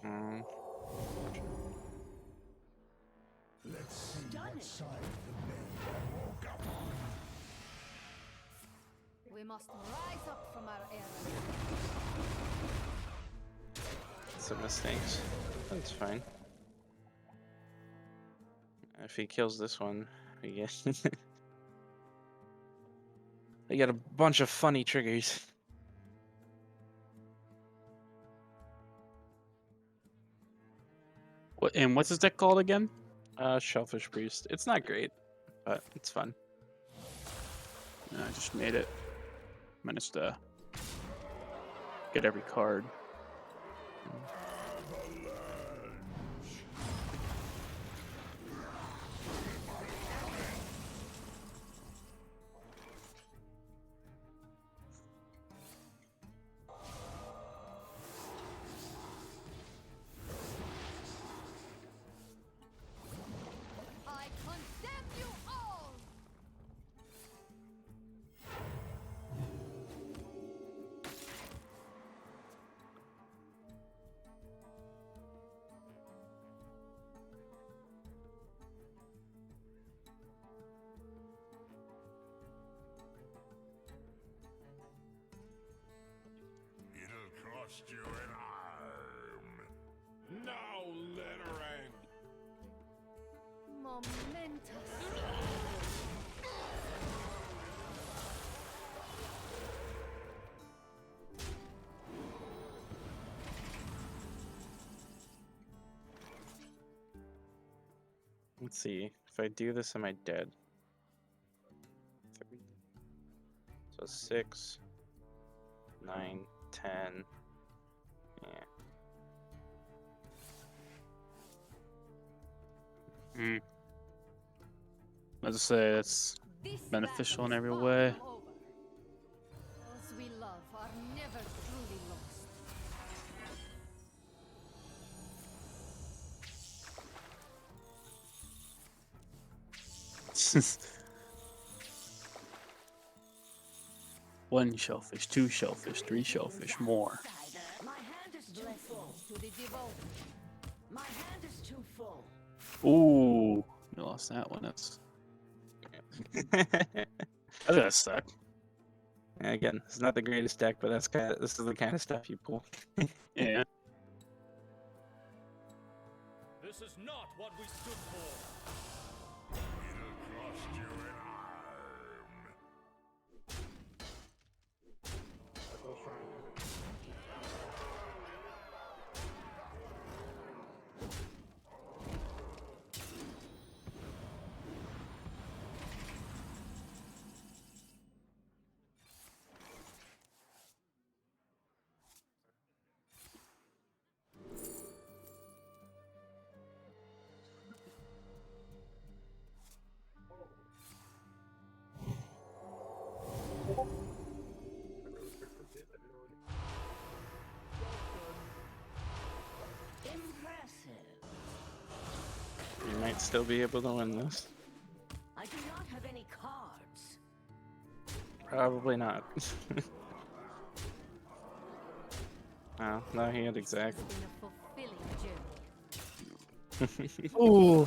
Mm. Let's see what side of the bed I woke up on. We must rise up from our errand. Some mistakes. That's fine. If he kills this one, we get They got a bunch of funny triggers. What's his deck called again? Shellfish Priest. It's not great, but it's fun. No, I just made it. Managed to get every card. I condemn you all! It'll cost you an arm. Now let her end. Momentous. Let's see. If I do this, am I dead? 3. So 6, 9, 10. Yeah. As I say, it's This beneficial in battle every is way. far from over. Those we love are never truly lost. One shellfish, two shellfish, three shellfish, more. My hand is too full. To the devoted. My hand is too full. Ooh, you lost that one. That's gonna suck. Again, it's not the greatest deck, but this is the kind of stuff you pull. Yeah. This is not what we stood for. It'll cost you an arm. Impressive. You might still be able to win this. I do not have any cards. Probably not. Oh, no, he had exact. It's been a fulfilling journey. Ooh.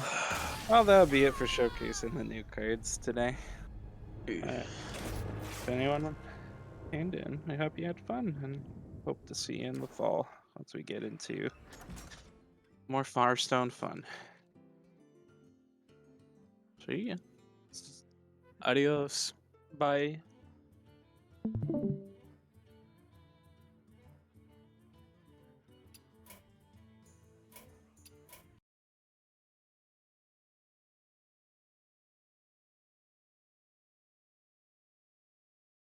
Well, that'll be it for showcasing the new cards today. If anyone tuned in, I hope you had fun and hope to see you in the fall once we get into more Hearthstone fun. See ya. Adios. Bye.